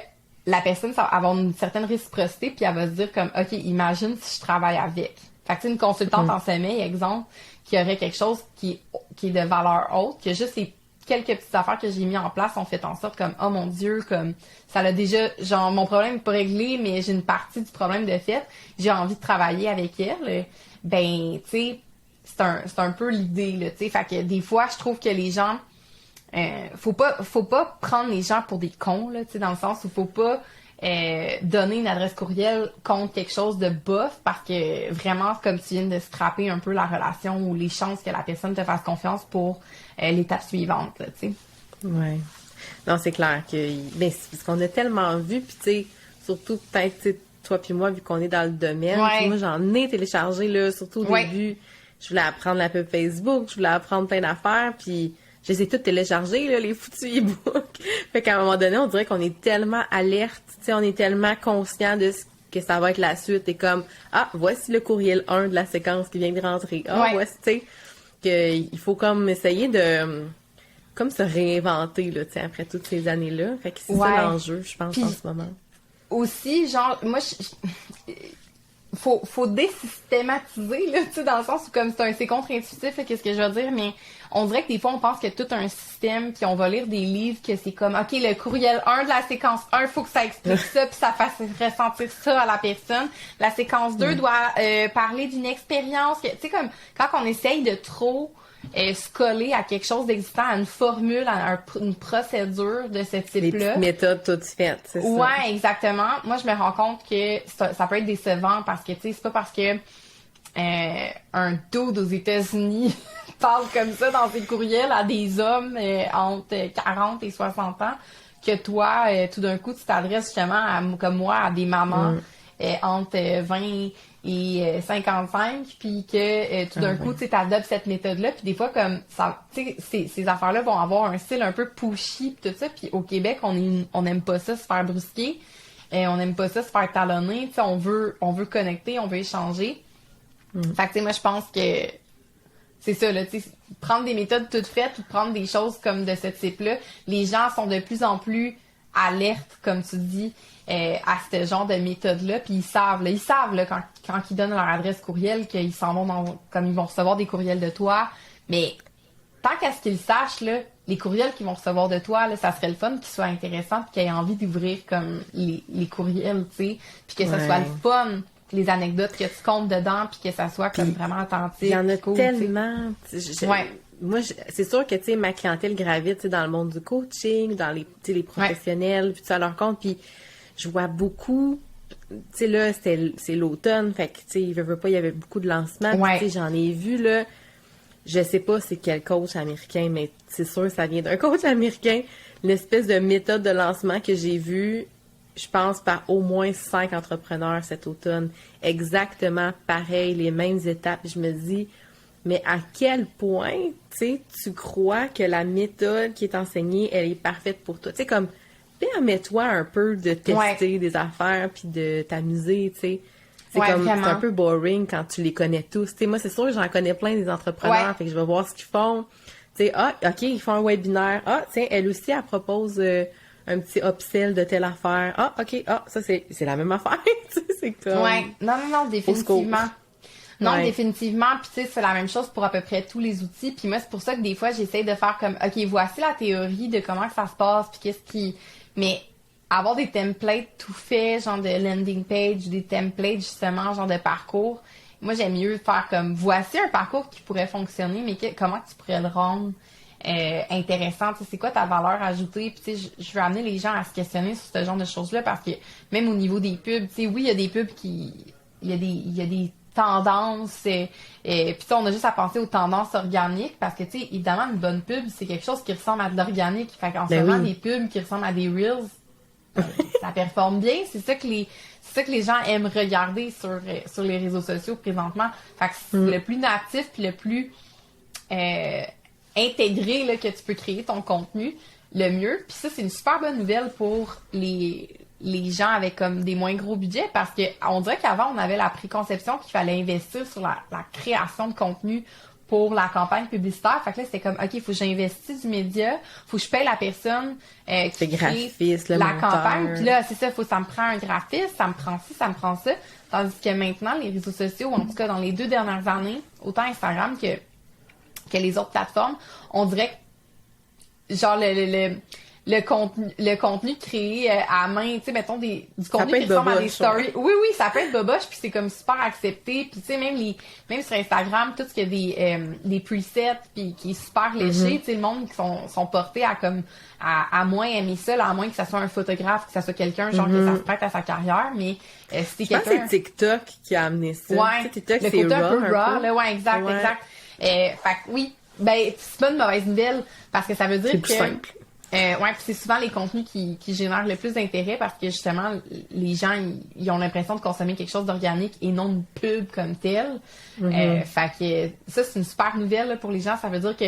la personne ça va avoir une certaine réciprocité, puis elle va se dire comme OK, imagine si je travaille avec. Fait que tu sais, une consultante en sommeil, exemple, qui aurait quelque chose qui est de valeur haute, que juste les quelques petites affaires que j'ai mis en place ont fait en sorte comme oh mon Dieu, comme ça l'a déjà, genre mon problème n'est pas réglé, mais j'ai une partie du problème de fait, j'ai envie de travailler avec elle, ben tu sais, c'est un peu l'idée là, tu sais, fait que des fois je trouve que les gens faut pas prendre les gens pour des cons là, tu sais, dans le sens où faut pas donner une adresse courriel contre quelque chose de bof parce que vraiment comme tu viens de scraper un peu la relation ou les chances que la personne te fasse confiance pour l'étape suivante, tu sais. Ouais. Non, c'est clair que ben, c'est parce qu'on a tellement vu, puis tu sais, surtout peut-être toi puis moi vu qu'on est dans le domaine, moi j'en ai téléchargé là, surtout au début, je voulais apprendre la pub Facebook, je voulais apprendre plein d'affaires, puis je les ai toutes téléchargées, là, les foutus e-books. Fait qu'à un moment donné, on dirait qu'on est tellement alerte, tu sais, on est tellement conscient de ce que ça va être la suite. Et comme, ah, voici le courriel 1 de la séquence qui vient de rentrer. Ah, voici, tu sais, qu'il faut comme essayer de, comme se réinventer, là, tu sais, après toutes ces années-là. Fait que c'est ça l'enjeu, je pense, en ce moment. Aussi, genre, moi, faut désystématiser, là, tu sais, dans le sens où comme c'est contre-intuitif, qu'est-ce que je veux dire, mais on dirait que des fois, on pense qu'il y a tout un système, puis on va lire des livres que c'est comme, OK, le courriel 1 de la séquence 1, faut que ça explique ça, puis ça fasse ressentir ça à la personne. La séquence 2 doit parler d'une expérience, tu sais, comme, quand on essaye de trop se coller à quelque chose d'existant, à une formule, à une procédure de ce type-là. Des petites méthodes toutes faites, c'est ça. Ouais, exactement. Moi, je me rends compte que ça peut être décevant parce que, tu sais, c'est pas parce que un dude aux États-Unis parle comme ça dans ses courriels à des hommes entre 40 et 60 ans que toi, tout d'un coup, tu t'adresses justement, comme moi, à des mamans entre 20 les 55, puis que tout d'un coup, tu adoptes cette méthode-là, puis des fois, comme ça, tu sais, ces affaires-là vont avoir un style un peu pushy, pis tout ça, puis au Québec, on aime pas ça se faire brusquer, on n'aime pas ça se faire talonner, tu sais, on veut connecter, on veut échanger. Fait que, tu sais, moi, je pense que c'est ça, là, tu sais, prendre des méthodes toutes faites ou prendre des choses comme de ce type-là, les gens sont de plus en plus alertes, comme tu dis, à ce genre de méthode-là, puis ils savent là, quand ils donnent leur adresse courriel, qu'ils s'en vont comme ils vont recevoir des courriels de toi, mais tant qu'à ce qu'ils sachent, là, les courriels qu'ils vont recevoir de toi, là, ça serait le fun qu'ils soient intéressants, puis qu'ils aient envie d'ouvrir comme les courriels, tu sais, puis que ça soit le fun, les anecdotes que tu comptes dedans, puis que ça soit comme vraiment authentique. Il y en a cool, tellement. Ouais. C'est sûr que, tu sais, ma clientèle gravite, tu sais, dans le monde du coaching, dans les professionnels, puis tout ça à leur compte, puis je vois beaucoup, tu sais, là, c'est l'automne, fait que, tu sais, il veut pas, il y avait beaucoup de lancements, Ouais. tu sais, j'en ai vu, là, je sais pas c'est quel coach américain, mais c'est sûr ça vient d'un coach américain, l'espèce de méthode de lancement que j'ai vue, je pense, par au moins 5 entrepreneurs cet automne, exactement pareil, les mêmes étapes, je me dis, mais à quel point, tu sais, tu crois que la méthode qui est enseignée, elle est parfaite pour toi, tu sais, comme, permets-toi un peu de tester des affaires puis de t'amuser, tu sais. C'est comme, vraiment. c'est un peu boring quand tu les connais tous. Tu sais, moi, c'est sûr que j'en connais plein des entrepreneurs, fait que je vais voir ce qu'ils font. Tu sais, OK, ils font un webinaire. Tiens, elle aussi, elle propose un petit upsell de telle affaire. OK, ça, c'est la même affaire. Tu sais, c'est comme... Ouais, non, définitivement. Non, définitivement. Puis tu sais, c'est la même chose pour à peu près tous les outils. Puis moi, c'est pour ça que des fois, j'essaie de faire comme, OK, voici la théorie de comment que ça se passe, puis qu'est-ce qui... Mais avoir des templates tout faits, genre de landing page, des templates, justement, genre de parcours, moi, j'aime mieux faire comme, voici un parcours qui pourrait fonctionner, mais comment tu pourrais le rendre intéressant, tu sais, c'est quoi ta valeur ajoutée, puis tu sais, je veux amener les gens à se questionner sur ce genre de choses-là, parce que même au niveau des pubs, tu sais, oui, il y a des pubs il y a des tendances, puis on a juste à penser aux tendances organiques, parce que, tu sais, évidemment, une bonne pub, c'est quelque chose qui ressemble à de l'organique, fait qu'en ce moment, des pubs qui ressemblent à des Reels, ça performe bien, c'est ça que les gens aiment regarder sur les réseaux sociaux présentement, fait que c'est le plus natif, puis le plus intégré là, que tu peux créer ton contenu, le mieux, puis ça, c'est une super bonne nouvelle pour les gens avec comme des moins gros budgets, parce que on dirait qu'avant on avait la préconception qu'il fallait investir sur la création de contenu pour la campagne publicitaire. Fait que là, c'était comme, OK, il faut que j'investisse du média, faut que je paye la personne qui graphiste, crée la campagne. Puis là, c'est ça, ça me prend un graphiste, ça me prend ci, ça me prend ça. Tandis que maintenant, les réseaux sociaux, en tout cas dans les 2 dernières années, autant Instagram que les autres plateformes, on dirait que genre le contenu créé à main, tu sais, mettons du contenu qui ressemble à des stories. Oui, ça peut être boboche, puis c'est comme super accepté. Puis tu sais, même sur Instagram, tout ce qui a des presets, puis qui est super léché, tu sais, le monde qui sont portés à moins aimer ça, là, à moins que ça soit un photographe, que ça soit quelqu'un, genre, que ça se prête à sa carrière, mais si je pense que c'est TikTok qui a amené ça. Ouais, TikTok, le c'est côté un peu raw, raw, là, ouais, exact. Fait que oui, ben, c'est pas une mauvaise nouvelle, parce que ça veut dire que... C'est plus simple. Ouais, puis c'est souvent les contenus qui génèrent le plus d'intérêt, parce que justement, les gens, ils ont l'impression de consommer quelque chose d'organique et non une pub comme telle. Fait que ça, c'est une super nouvelle là, pour les gens. Ça veut dire que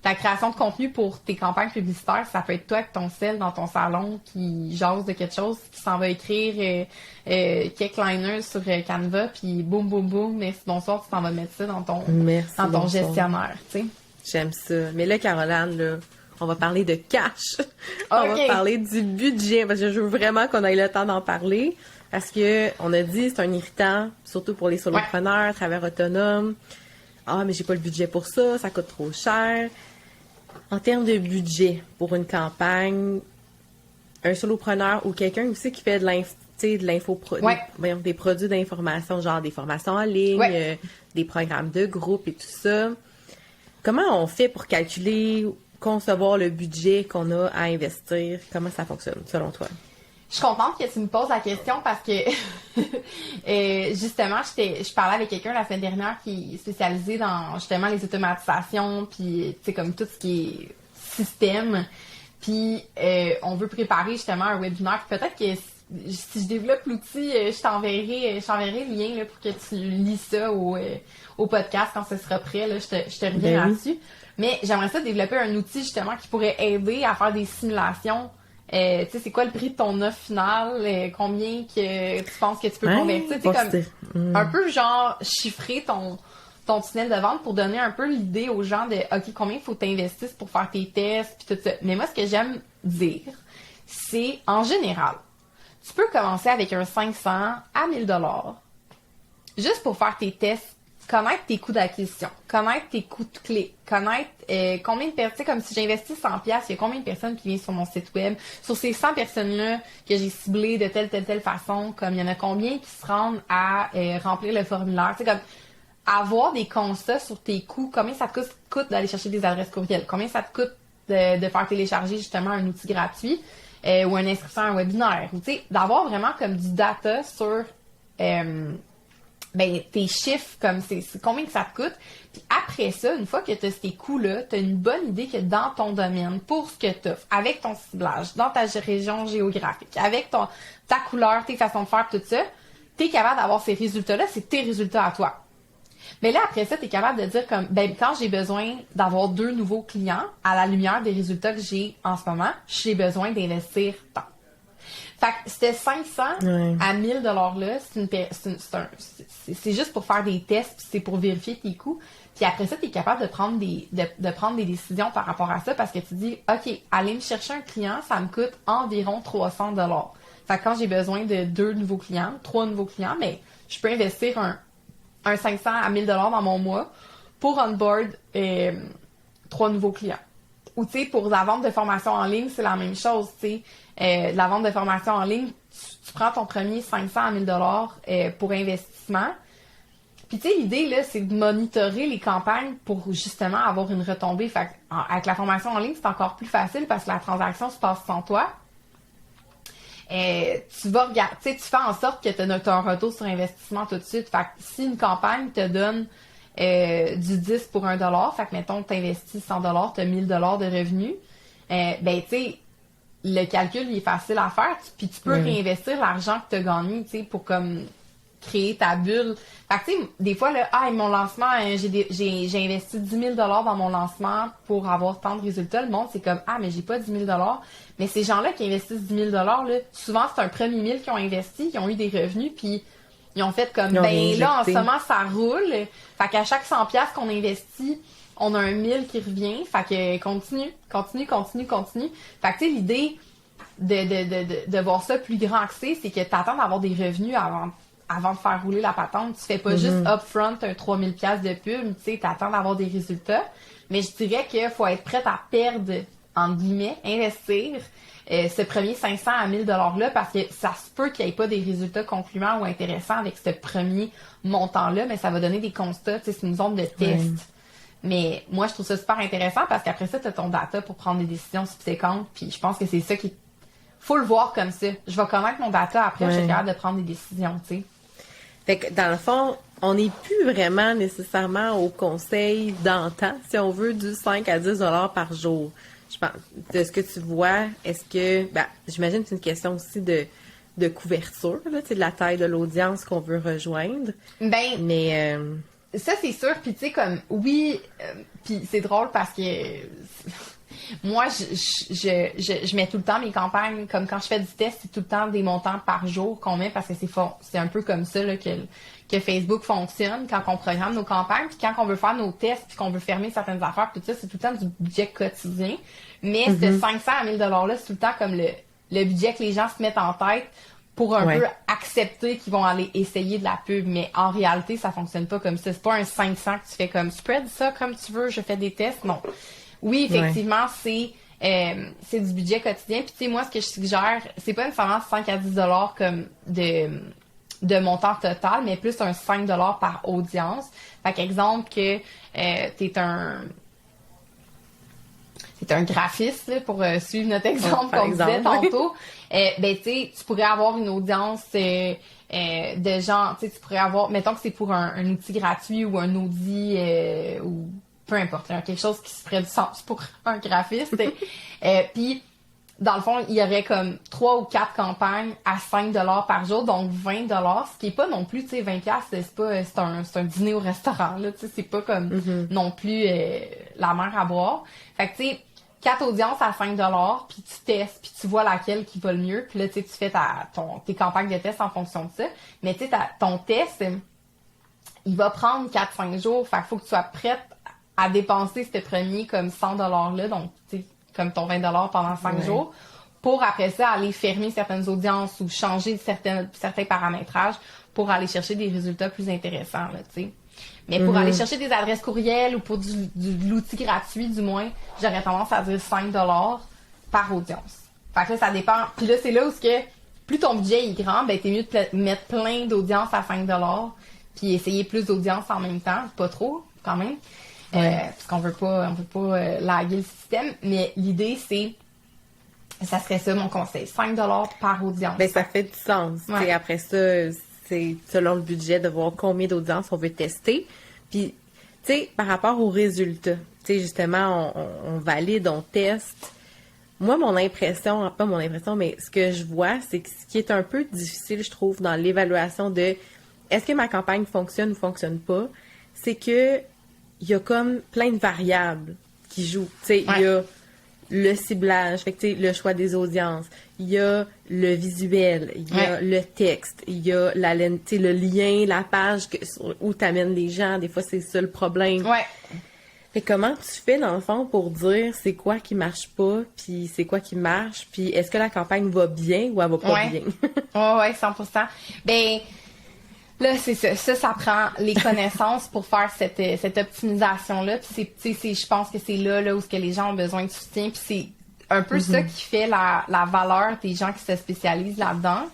ta création de contenu pour tes campagnes publicitaires, ça peut être toi avec ton sel dans ton salon qui jase de quelque chose, qui s'en va écrire quelques liners sur Canva, puis boum, boum, boum, merci, bonsoir, tu t'en vas mettre ça dans ton gestionnaire, tu sais. J'aime ça. Mais là, Caroline, là, on va parler de cash. On va parler du budget, parce que je veux vraiment qu'on ait le temps d'en parler. Parce que on a dit c'est un irritant, surtout pour les solopreneurs, travailleurs autonomes. Ah, mais j'ai pas le budget pour ça, ça coûte trop cher. En termes de budget pour une campagne, un solopreneur ou quelqu'un aussi qui fait de l'info, des produits d'information, genre des formations en ligne, des programmes de groupe et tout ça. Comment on fait pour calculer, concevoir le budget qu'on a à investir? Comment ça fonctionne, selon toi? Je suis contente que tu me poses la question, parce que justement, je parlais avec quelqu'un la semaine dernière qui est spécialisé dans justement les automatisations, puis tu sais, comme tout ce qui est système. Puis on veut préparer justement un webinaire. Peut-être que si je développe l'outil, je t'enverrai le lien là, pour que tu lis ça au podcast quand ce sera prêt. Là, je te reviens là-dessus. Mais j'aimerais ça développer un outil justement qui pourrait aider à faire des simulations. Tu sais, c'est quoi le prix de ton offre finale? Combien que tu penses que tu peux convertir? Tu sais, comme un peu genre chiffrer ton tunnel de vente pour donner un peu l'idée aux gens de OK, combien il faut t'investir pour faire tes tests puis tout ça. Mais moi, ce que j'aime dire, c'est en général, tu peux commencer avec un 500 à 1000 $ juste pour faire tes tests, connaître tes coûts d'acquisition, connaître tes coûts de clé, connaître combien de personnes, comme si j'investis 100$, il y a combien de personnes qui viennent sur mon site web, sur ces 100 personnes-là que j'ai ciblées de telle façon, comme il y en a combien qui se rendent à remplir le formulaire, tu sais, comme avoir des constats sur tes coûts, combien ça te coûte d'aller chercher des adresses courriel, combien ça te coûte de faire télécharger justement un outil gratuit ou une inscription à un webinaire, ou tu sais, d'avoir vraiment comme du data sur tes chiffres, comme c'est combien que ça te coûte. Puis après ça, une fois que tu as ces coûts-là, tu as une bonne idée que dans ton domaine, pour ce que tu offres, avec ton ciblage, dans ta région géographique, avec ta couleur, tes façons de faire, tout ça, tu es capable d'avoir ces résultats-là, c'est tes résultats à toi. Mais là, après ça, tu es capable de dire comme, quand j'ai besoin d'avoir 2 nouveaux clients, à la lumière des résultats que j'ai en ce moment, j'ai besoin d'investir tant. Fait que c'était 500 à 1000 $ là, c'est juste pour faire des tests, puis c'est pour vérifier tes coûts. Puis après ça, tu es capable de prendre des décisions par rapport à ça parce que tu dis, OK, aller me chercher un client, ça me coûte environ 300 $. Fait que quand j'ai besoin de 2 nouveaux clients, 3 nouveaux clients, mais je peux investir un 500 à 1000 $ dans mon mois pour onboard 3 nouveaux clients. Ou tu sais, pour la vente de formation en ligne, c'est la même chose, tu sais. La vente de formation en ligne, tu prends ton premier 500 à 1000 $ pour investissement. Puis tu sais, l'idée, là, c'est de monitorer les campagnes pour justement avoir une retombée. Fait avec la formation en ligne, c'est encore plus facile parce que la transaction se passe sans toi. Tu vas regarder, tu sais, tu fais en sorte que tu as un retour sur investissement tout de suite. Fait que si une campagne te donne du 10 pour $1, fait que mettons tu investis 100 $, tu as 1000 $ de revenus, tu sais, le calcul il est facile à faire, puis tu peux réinvestir l'argent que tu as gagné, tu sais, pour comme créer ta bulle. Fait que tu sais, des fois là, mon lancement, j'ai investi 10 000 $ dans mon lancement pour avoir tant de résultats. Le monde c'est comme mais j'ai pas 10 000 $. Mais ces gens-là qui investissent 10 000 $, là, souvent c'est un premier 1000 qui ont investi, qui ont eu des revenus, puis ils ont fait comme, là, en ce moment, ça roule. Fait qu'à chaque 100$ qu'on investit, on a un 1000 qui revient. Fait que continue. Fait que, tu sais, l'idée de voir ça plus grand que c'est que t'attends d'avoir des revenus avant de faire rouler la patente. Tu fais pas juste upfront un 3000$ de pub, tu sais, t'attends d'avoir des résultats. Mais je dirais qu'il faut être prête à perdre, entre guillemets, investir ce premier 500 à 1000 $ là, parce que ça se peut qu'il n'y ait pas des résultats concluants ou intéressants avec ce premier montant-là, mais ça va donner des constats, tu sais, c'est une zone de test. Mais moi, je trouve ça super intéressant parce qu'après ça, tu as ton data pour prendre des décisions subséquentes, puis je pense que c'est ça qui... Faut le voir comme ça. Je vais connaître mon data, après, je suis capable de prendre des décisions, tu sais. Fait que, dans le fond, on n'est plus vraiment nécessairement au conseil d'antan, si on veut, du 5 à 10 $ par jour. Je pense, de ce que tu vois, est-ce que, j'imagine que c'est une question aussi de couverture, là, tu sais, de la taille de l'audience qu'on veut rejoindre. Mais ça, c'est sûr. Puis, tu sais, comme, oui, puis c'est drôle parce que moi, je mets tout le temps mes campagnes, comme quand je fais du test, c'est tout le temps des montants par jour qu'on met parce que c'est un peu comme ça là, que Facebook fonctionne quand on programme nos campagnes, puis quand on veut faire nos tests, puis qu'on veut fermer certaines affaires, tout ça, c'est tout le temps du budget quotidien. Mais ce 500 à 1000 $ là, c'est tout le temps comme le budget que les gens se mettent en tête pour un peu accepter qu'ils vont aller essayer de la pub. Mais en réalité, ça fonctionne pas comme ça. C'est pas un 500 que tu fais comme spread ça comme tu veux, je fais des tests. Non. Oui, effectivement, c'est du budget quotidien. Puis tu sais, moi, ce que je suggère, c'est pas nécessairement 5 à 10 $ comme de montant total, mais plus un 5 $ par audience. Fait qu'exemple que t'es un graphiste, là, pour suivre notre exemple qu'on disait tantôt. Tu sais, tu pourrais avoir une audience de gens, tu sais, tu pourrais avoir, mettons que c'est pour un outil gratuit ou un Audi ou peu importe, là, quelque chose qui se ferait du sens pour un graphiste. Puis dans le fond, il y aurait comme 3 ou 4 campagnes à 5 $ par jour, donc 20 $, ce qui est pas non plus, tu sais, 20 $, c'est un dîner au restaurant, là, tu sais, c'est pas comme non plus la mer à boire. Fait que, tu sais, 4 audiences à 5 $, puis tu testes, puis tu vois laquelle qui va le mieux, puis là, tu sais, tu fais tes campagnes de test en fonction de ça. Mais tu sais, ton test, il va prendre 4-5 jours, fait qu'il faut que tu sois prête à dépenser ce premier comme 100 $ là, donc, tu sais, comme ton 20 $ pendant 5 jours, pour après ça aller fermer certaines audiences ou changer certains paramétrages pour aller chercher des résultats plus intéressants, là, tu sais. Mais pour aller chercher des adresses courriels ou pour de l'outil gratuit, du moins, j'aurais tendance à dire 5 $ par audience. Fait que là, ça dépend. Puis là, c'est là où plus ton budget est grand, ben t'es mieux de mettre plein d'audiences à 5 $ puis essayer plus d'audiences en même temps. Pas trop, quand même. Parce qu'on veut pas laguer le système. Mais l'idée, ça serait ça mon conseil. 5 $ par audience. Ben, ça fait du sens. Ouais. Après ça, c'est selon le budget de voir combien d'audience on veut tester. Puis, tu sais, par rapport aux résultats, tu sais, justement, on valide, on teste. Moi, pas mon impression, mais ce que je vois, c'est que ce qui est un peu difficile, je trouve, dans l'évaluation de est-ce que ma campagne fonctionne ou fonctionne pas, c'est que il y a comme plein de variables qui jouent. Tu sais, il y a le ciblage, fait que, tu sais, le choix des audiences, il y a le visuel, il y a le texte, il y a le lien, la page où tu amènes les gens. Des fois, c'est ça le problème. Ouais. Fait comment tu fais, dans le fond, pour dire c'est quoi qui marche pas, puis c'est quoi qui marche, puis est-ce que la campagne va bien ou elle va pas bien? Ouais, 100%. Ben, là, c'est ça. Ça prend les connaissances pour faire cette optimisation-là. Puis je pense que c'est là où que les gens ont besoin de soutien. Puis c'est un peu ça qui fait la valeur des gens qui se spécialisent là-dedans.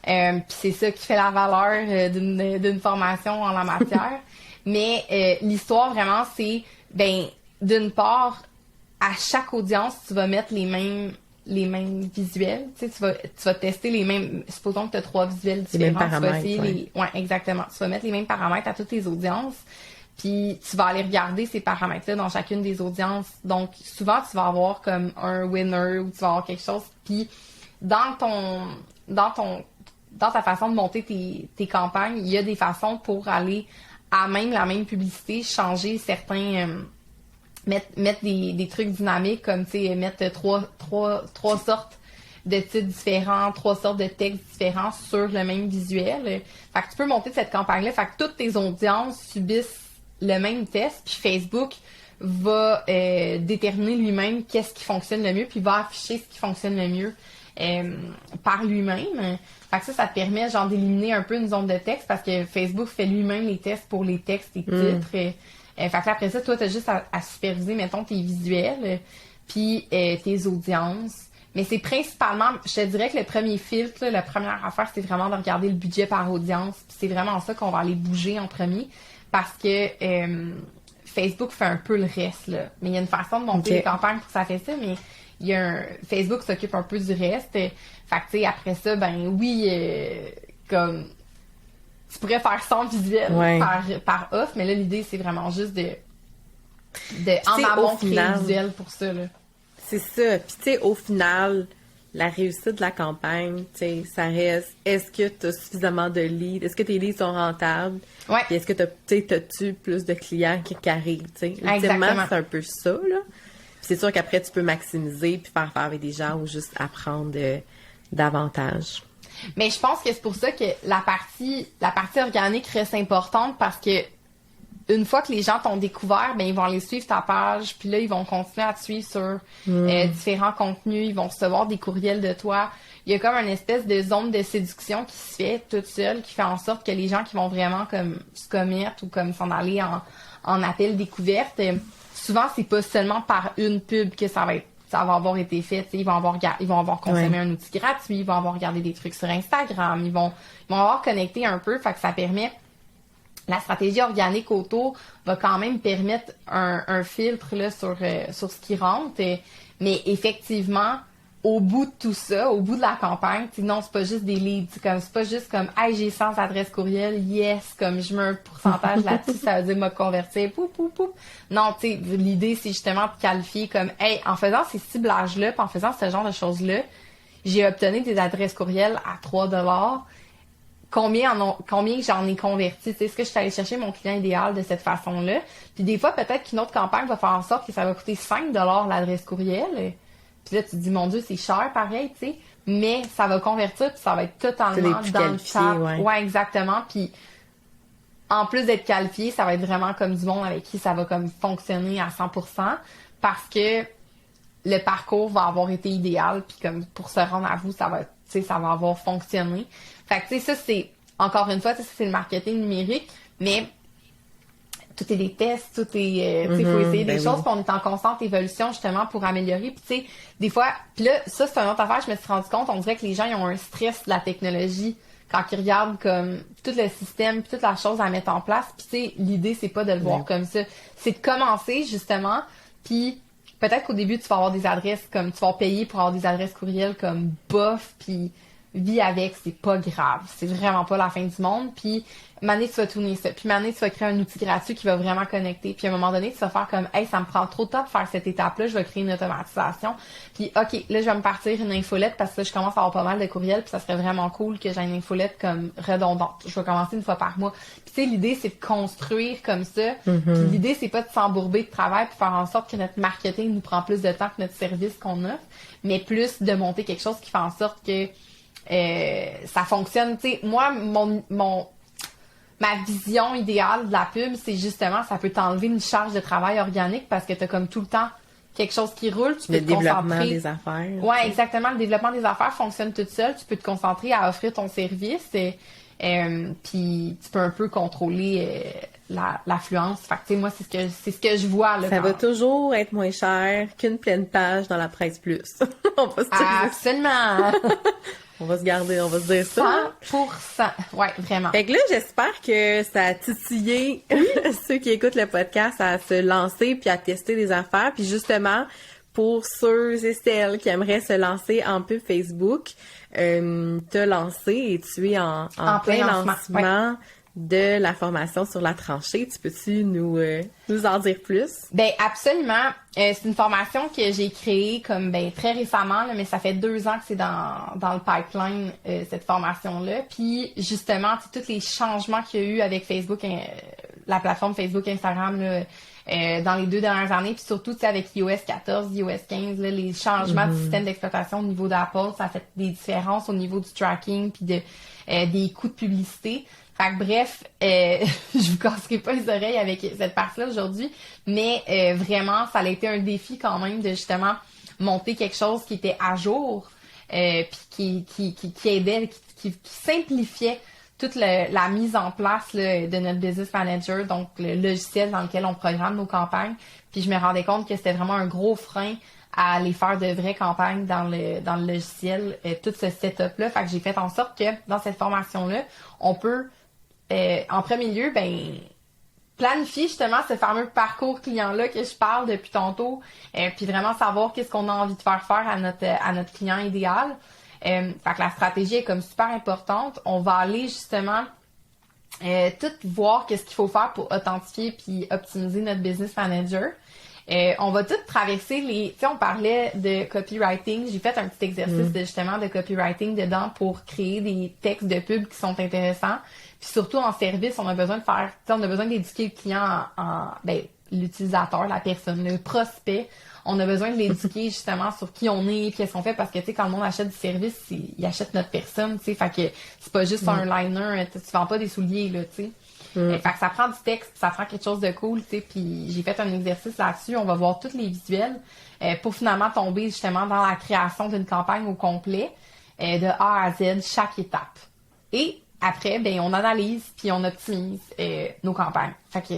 Puis c'est ça qui fait la valeur d'une formation en la matière. Mais l'histoire, vraiment, c'est, ben, d'une part, à chaque audience, tu vas mettre les mêmes visuels, tu sais, tu vas tester les mêmes, supposons que tu as 3 visuels différents, les mêmes paramètres, tu vas essayer exactement, tu vas mettre les mêmes paramètres à toutes les audiences, puis tu vas aller regarder ces paramètres-là dans chacune des audiences, donc souvent tu vas avoir comme un winner ou tu vas avoir quelque chose, puis dans ta façon de monter tes campagnes, il y a des façons pour aller à même la même publicité, changer certains mettre des trucs dynamiques comme, tu sais, mettre trois sortes de titres différents, 3 sortes de textes différents sur le même visuel. Fait que tu peux monter cette campagne-là. Fait que toutes tes audiences subissent le même test, puis Facebook va déterminer lui-même qu'est-ce qui fonctionne le mieux, puis va afficher ce qui fonctionne le mieux par lui-même. Fait que ça te permet genre d'éliminer un peu une zone de texte parce que Facebook fait lui-même les tests pour les textes et titres. Fait que là, après ça, toi, t'as juste à superviser, mettons, tes visuels, puis tes audiences. Mais c'est principalement, je te dirais que le premier filtre, là, la première affaire, c'est vraiment de regarder le budget par audience. Puis c'est vraiment ça qu'on va aller bouger en premier parce que Facebook fait un peu le reste, là. Mais il y a une façon de monter les campagnes pour que ça fait ça, mais Facebook s'occupe un peu du reste. Fait que, tu sais, après ça, ben oui, comme tu pourrais faire 100 visuels par offre, mais là, l'idée, c'est vraiment juste de en amont créer le visuel pour ça, là. C'est ça. Puis, tu sais, au final, la réussite de la campagne, tu sais, ça reste, est-ce que tu as suffisamment de leads? Est-ce que tes leads sont rentables? Ouais. Puis, est-ce que t'as-tu plus de clients qui arrivent, tu sais? Ultimement, c'est un peu ça, là. Puis, c'est sûr qu'après, tu peux maximiser puis faire avec des gens ou juste apprendre davantage. Mais je pense que c'est pour ça que la partie organique reste importante parce que une fois que les gens t'ont découvert, ben ils vont aller suivre ta page, puis là, ils vont continuer à te suivre sur différents contenus, ils vont recevoir des courriels de toi. Il y a comme une espèce de zone de séduction qui se fait toute seule, qui fait en sorte que les gens qui vont vraiment comme se commettre ou comme s'en aller en appel découverte, souvent, c'est pas seulement par une pub que ça va avoir été fait. Ils vont avoir consommé un outil gratuit, ils vont avoir regardé des trucs sur Instagram, ils vont avoir connecté un peu, fait que ça permet. La stratégie organique autour va quand même permettre un filtre là, sur ce qui rentre. Mais effectivement, au bout de tout ça, au bout de la campagne, non, c'est pas juste des leads, c'est pas juste comme, hey, j'ai 100 adresses courriel, yes, comme je mets un pourcentage là-dessus, ça veut dire me convertir, poup, poup, poup. Non, tu sais, l'idée, c'est justement de qualifier comme, hey, en faisant ces ciblages-là, puis en faisant ce genre de choses-là, j'ai obtenu des adresses courriel à 3$. Combien j'en ai converti? Est-ce que je suis allée chercher mon client idéal de cette façon-là? Puis des fois, peut-être qu'une autre campagne va faire en sorte que ça va coûter 5$ l'adresse courriel. Puis là, tu te dis, mon Dieu, c'est cher pareil, tu sais. Mais ça va convertir, puis ça va être totalement dans le cap. Ouais, exactement. Puis en plus d'être qualifié, ça va être vraiment comme du monde avec qui ça va comme fonctionner à 100%, parce que le parcours va avoir été idéal, puis comme pour se rendre à vous, ça va avoir fonctionné. Fait que, tu sais, ça, c'est, encore une fois, ça, c'est le marketing numérique, mais tout est des tests, tout est, tu sais, faut essayer des choses, puis on est en constante évolution, justement, pour améliorer. Puis, tu sais, des fois, puis là, ça, c'est une autre affaire, je me suis rendu compte, on dirait que les gens, ils ont un stress de la technologie quand ils regardent, comme, tout le système, puis toute la chose à mettre en place. Puis, tu sais, l'idée, c'est pas de le voir comme ça. C'est de commencer, justement, puis peut-être qu'au début, tu vas avoir des adresses, comme, tu vas payer pour avoir des adresses courriel comme bof, puis vis avec, c'est pas grave. C'est vraiment pas la fin du monde. Puis, Mané, tu vas tourner ça. Puis, Mané, tu vas créer un outil gratuit qui va vraiment connecter. Puis, à un moment donné, tu vas faire comme, hey, ça me prend trop de temps de faire cette étape-là. Je vais créer une automatisation. Puis, OK, là, je vais me partir une infolette parce que là, je commence à avoir pas mal de courriels. Puis, ça serait vraiment cool que j'ai une infolette comme redondante. Je vais commencer une fois par mois. Puis, tu sais, l'idée, c'est de construire comme ça. Puis, l'idée, c'est pas de s'embourber de travail puis faire en sorte que notre marketing nous prend plus de temps que notre service qu'on offre, mais plus de monter quelque chose qui fait en sorte que ça fonctionne. Tu sais, moi, ma vision idéale de la pub, c'est justement, ça peut t'enlever une charge de travail organique parce que t'as comme tout le temps quelque chose qui roule, tu peux te concentrer. Le développement des affaires. Ouais, exactement. Le développement des affaires fonctionne tout seul. Tu peux te concentrer à offrir ton service puis tu peux un peu contrôler l'affluence. Fait que, tu sais, moi, c'est ce que je vois, là. Ça va toujours être moins cher qu'une pleine page dans la presse plus. On va se dire absolument. On va se garder, on va se dire ça. 100%. Ouais, vraiment. Fait que là, j'espère que ça a titillé ceux qui écoutent le podcast à se lancer puis à tester des affaires. Puis justement, pour ceux et celles qui aimeraient se lancer en pub Facebook, te lancer et tu es en plein lancement de la formation sur la tranchée. Tu peux-tu nous en dire plus? Ben absolument. C'est une formation que j'ai créée comme très récemment, là, mais ça fait 2 ans que c'est dans le pipeline, cette formation-là. Puis justement, tous les changements qu'il y a eu avec Facebook, la plateforme Facebook, Instagram, là, dans les 2 dernières années, puis surtout avec iOS 14, iOS 15, là, les changements du système d'exploitation au niveau d'Apple, ça a fait des différences au niveau du tracking puis des coûts de publicité. Fait que bref, je vous casserai pas les oreilles avec cette partie-là aujourd'hui, mais vraiment, ça a été un défi quand même de justement monter quelque chose qui était à jour, puis qui aidait, qui simplifiait toute la mise en place là, de notre business manager, donc le logiciel dans lequel on programme nos campagnes. Puis je me rendais compte que c'était vraiment un gros frein à aller faire de vraies campagnes dans le logiciel, tout ce setup-là. Fait que j'ai fait en sorte que dans cette formation-là, on peut en premier lieu, planifier justement ce fameux parcours client-là que je parle depuis tantôt, puis vraiment savoir qu'est-ce qu'on a envie de faire à notre client idéal. Fait que la stratégie est comme super importante. On va aller justement tout voir qu'est-ce qu'il faut faire pour authentifier puis optimiser notre business manager. On va tout traverser tu sais, on parlait de copywriting. J'ai fait un petit exercice justement de copywriting dedans pour créer des textes de pub qui sont intéressants. Puis surtout en service, on a besoin d'éduquer le client l'utilisateur, la personne, le prospect. On a besoin de l'éduquer justement sur qui on est, qu'est-ce qu'on fait, parce que tu sais, quand le monde achète du service, il achète notre personne, tu sais, fait que c'est pas juste un liner, tu vends pas des souliers, là, tu sais. Fait que ça prend du texte, ça prend quelque chose de cool, tu sais, puis j'ai fait un exercice là-dessus, on va voir tous les visuels pour finalement tomber justement dans la création d'une campagne au complet, de A à Z, chaque étape. Et après, on analyse puis on optimise nos campagnes. Fait que,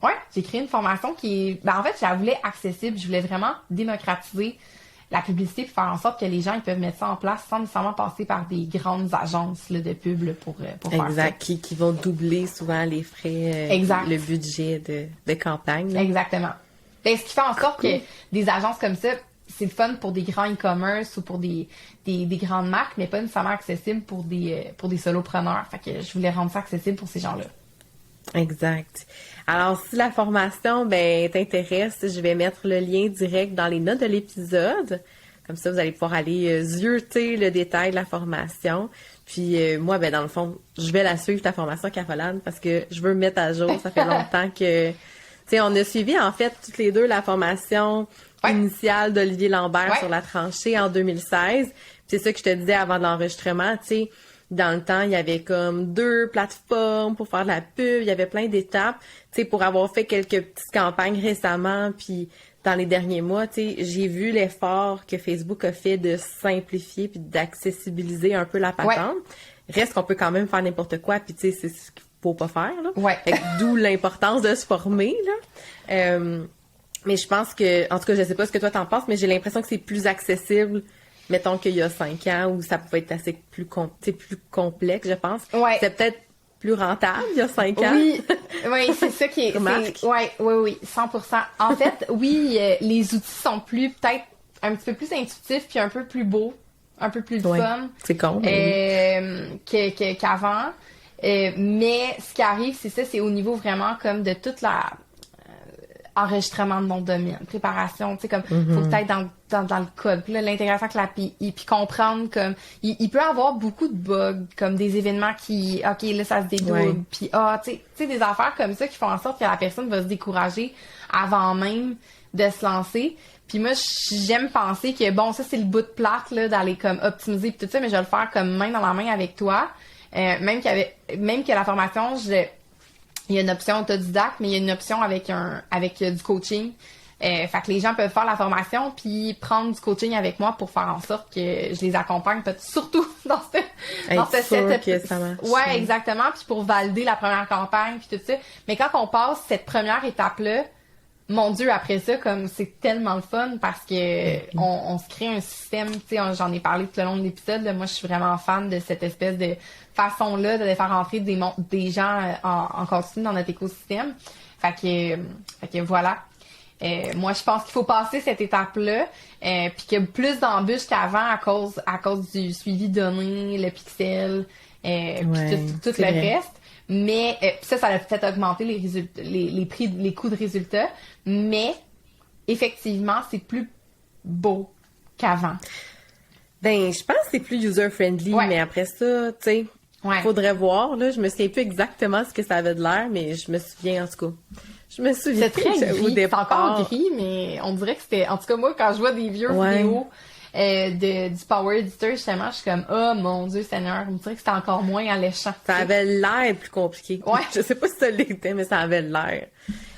ouais, j'ai créé une formation qui est... en fait, je la voulais accessible, je voulais vraiment démocratiser la publicité puis faire en sorte que les gens ils peuvent mettre ça en place sans nécessairement passer par des grandes agences là, de pub là, pour faire ça. Exact, qui vont doubler souvent les frais, le budget de campagne. Là. Exactement. Ce qui fait en sorte que des agences comme ça, c'est le fun pour des grands e-commerce ou pour des grandes marques, mais pas nécessairement accessible pour des solopreneurs. Fait que je voulais rendre ça accessible pour ces gens-là. Exact. Alors, si la formation, t'intéresse, je vais mettre le lien direct dans les notes de l'épisode. Comme ça, vous allez pouvoir aller zioter le détail de la formation. Puis moi, dans le fond, je vais la suivre, ta formation, Caroline, parce que je veux me mettre à jour. Ça fait longtemps que... Tu sais, on a suivi, en fait, toutes les deux la formation initiale d'Olivier Lambert sur la tranchée en 2016. Puis c'est ça que je te disais avant de l'enregistrement, tu sais. Dans le temps, il y avait comme 2 plateformes pour faire de la pub, il y avait plein d'étapes. Tu sais, pour avoir fait quelques petites campagnes récemment, puis dans les derniers mois, tu sais, j'ai vu l'effort que Facebook a fait de simplifier puis d'accessibiliser un peu la patente. Reste qu'on peut quand même faire n'importe quoi, puis tu sais, c'est ce qu'il faut pas faire, là. Fait que d'où l'importance de se former, là. Mais je pense que, en tout cas, je sais pas ce que toi t'en penses, mais j'ai l'impression que c'est plus accessible, mettons qu'il y a 5 ans, où ça pouvait être assez plus complexe, je pense. C'était peut-être plus rentable il y a 5 ans. Oui, c'est ça qui est... Oui, 100%. En fait, oui, les outils sont peut-être un petit peu plus intuitifs puis un peu plus beaux, un peu plus fun. C'est con. Qu'avant. Mais ce qui arrive, c'est ça, c'est au niveau vraiment comme de toute la... enregistrement de mon domaine, préparation, tu sais, comme, faut peut-être dans le code, puis là, l'intégration avec l'API, puis comprendre, comme, il peut y avoir beaucoup de bugs, comme des événements qui, OK, là, ça se dédouble, puis tu sais, des affaires comme ça qui font en sorte que la personne va se décourager avant même de se lancer. Puis moi, j'aime penser que, bon, ça, c'est le bout de plate, là, d'aller, comme, optimiser pis tout ça, mais je vais le faire comme main dans la main avec toi. Même que la formation, il y a une option autodidacte, mais il y a une option avec du coaching. Fait que les gens peuvent faire la formation puis prendre du coaching avec moi pour faire en sorte que je les accompagne, peut-être surtout dans ce setup. Que ça marche. Ouais, exactement. Puis pour valider la première campagne puis tout ça. Mais quand on passe cette première étape-là, mon Dieu, après ça, comme c'est tellement le fun parce que on se crée un système, tu sais, j'en ai parlé tout le long de l'épisode, là, moi je suis vraiment fan de cette espèce de façon-là de faire entrer des gens en continu dans notre écosystème. Fait que voilà. Moi je pense qu'il faut passer cette étape-là, puis qu'il y a plus d'embûches qu'avant à cause du suivi donné, le pixel, puis tout le reste. Mais ça a fait augmenter les résultats, les prix, les coûts de résultats. Mais effectivement, c'est plus beau qu'avant. Je pense que c'est plus user-friendly, mais après ça, tu sais, faudrait voir, là. Je me souviens plus exactement ce que ça avait de l'air, mais je me souviens, en tout cas. C'est très gris. C'est encore gris, mais on dirait que c'était... En tout cas, moi, quand je vois des vieux vidéos du Power Editor, justement, je suis comme, oh mon Dieu Seigneur, on dirait que c'était encore moins alléchant. Ça avait l'air plus compliqué. Je sais pas si ça l'était, mais ça avait l'air.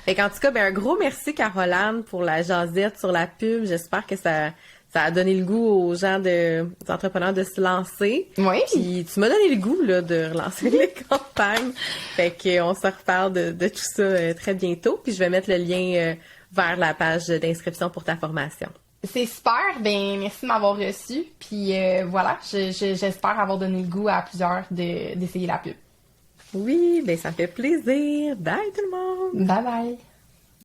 Fait qu'en tout cas, un gros merci, Caroline, pour la jasette sur la pub. J'espère que ça a donné le goût aux gens des entrepreneurs de se lancer. Oui. Puis tu m'as donné le goût, là, de relancer les campagnes. Fait qu'on se reparle de tout ça très bientôt. Puis je vais mettre le lien vers la page d'inscription pour ta formation. C'est super. Merci de m'avoir reçu. Puis voilà, j'espère avoir donné le goût à plusieurs d'essayer la pub. Oui, ça fait plaisir. Bye tout le monde! Bye bye!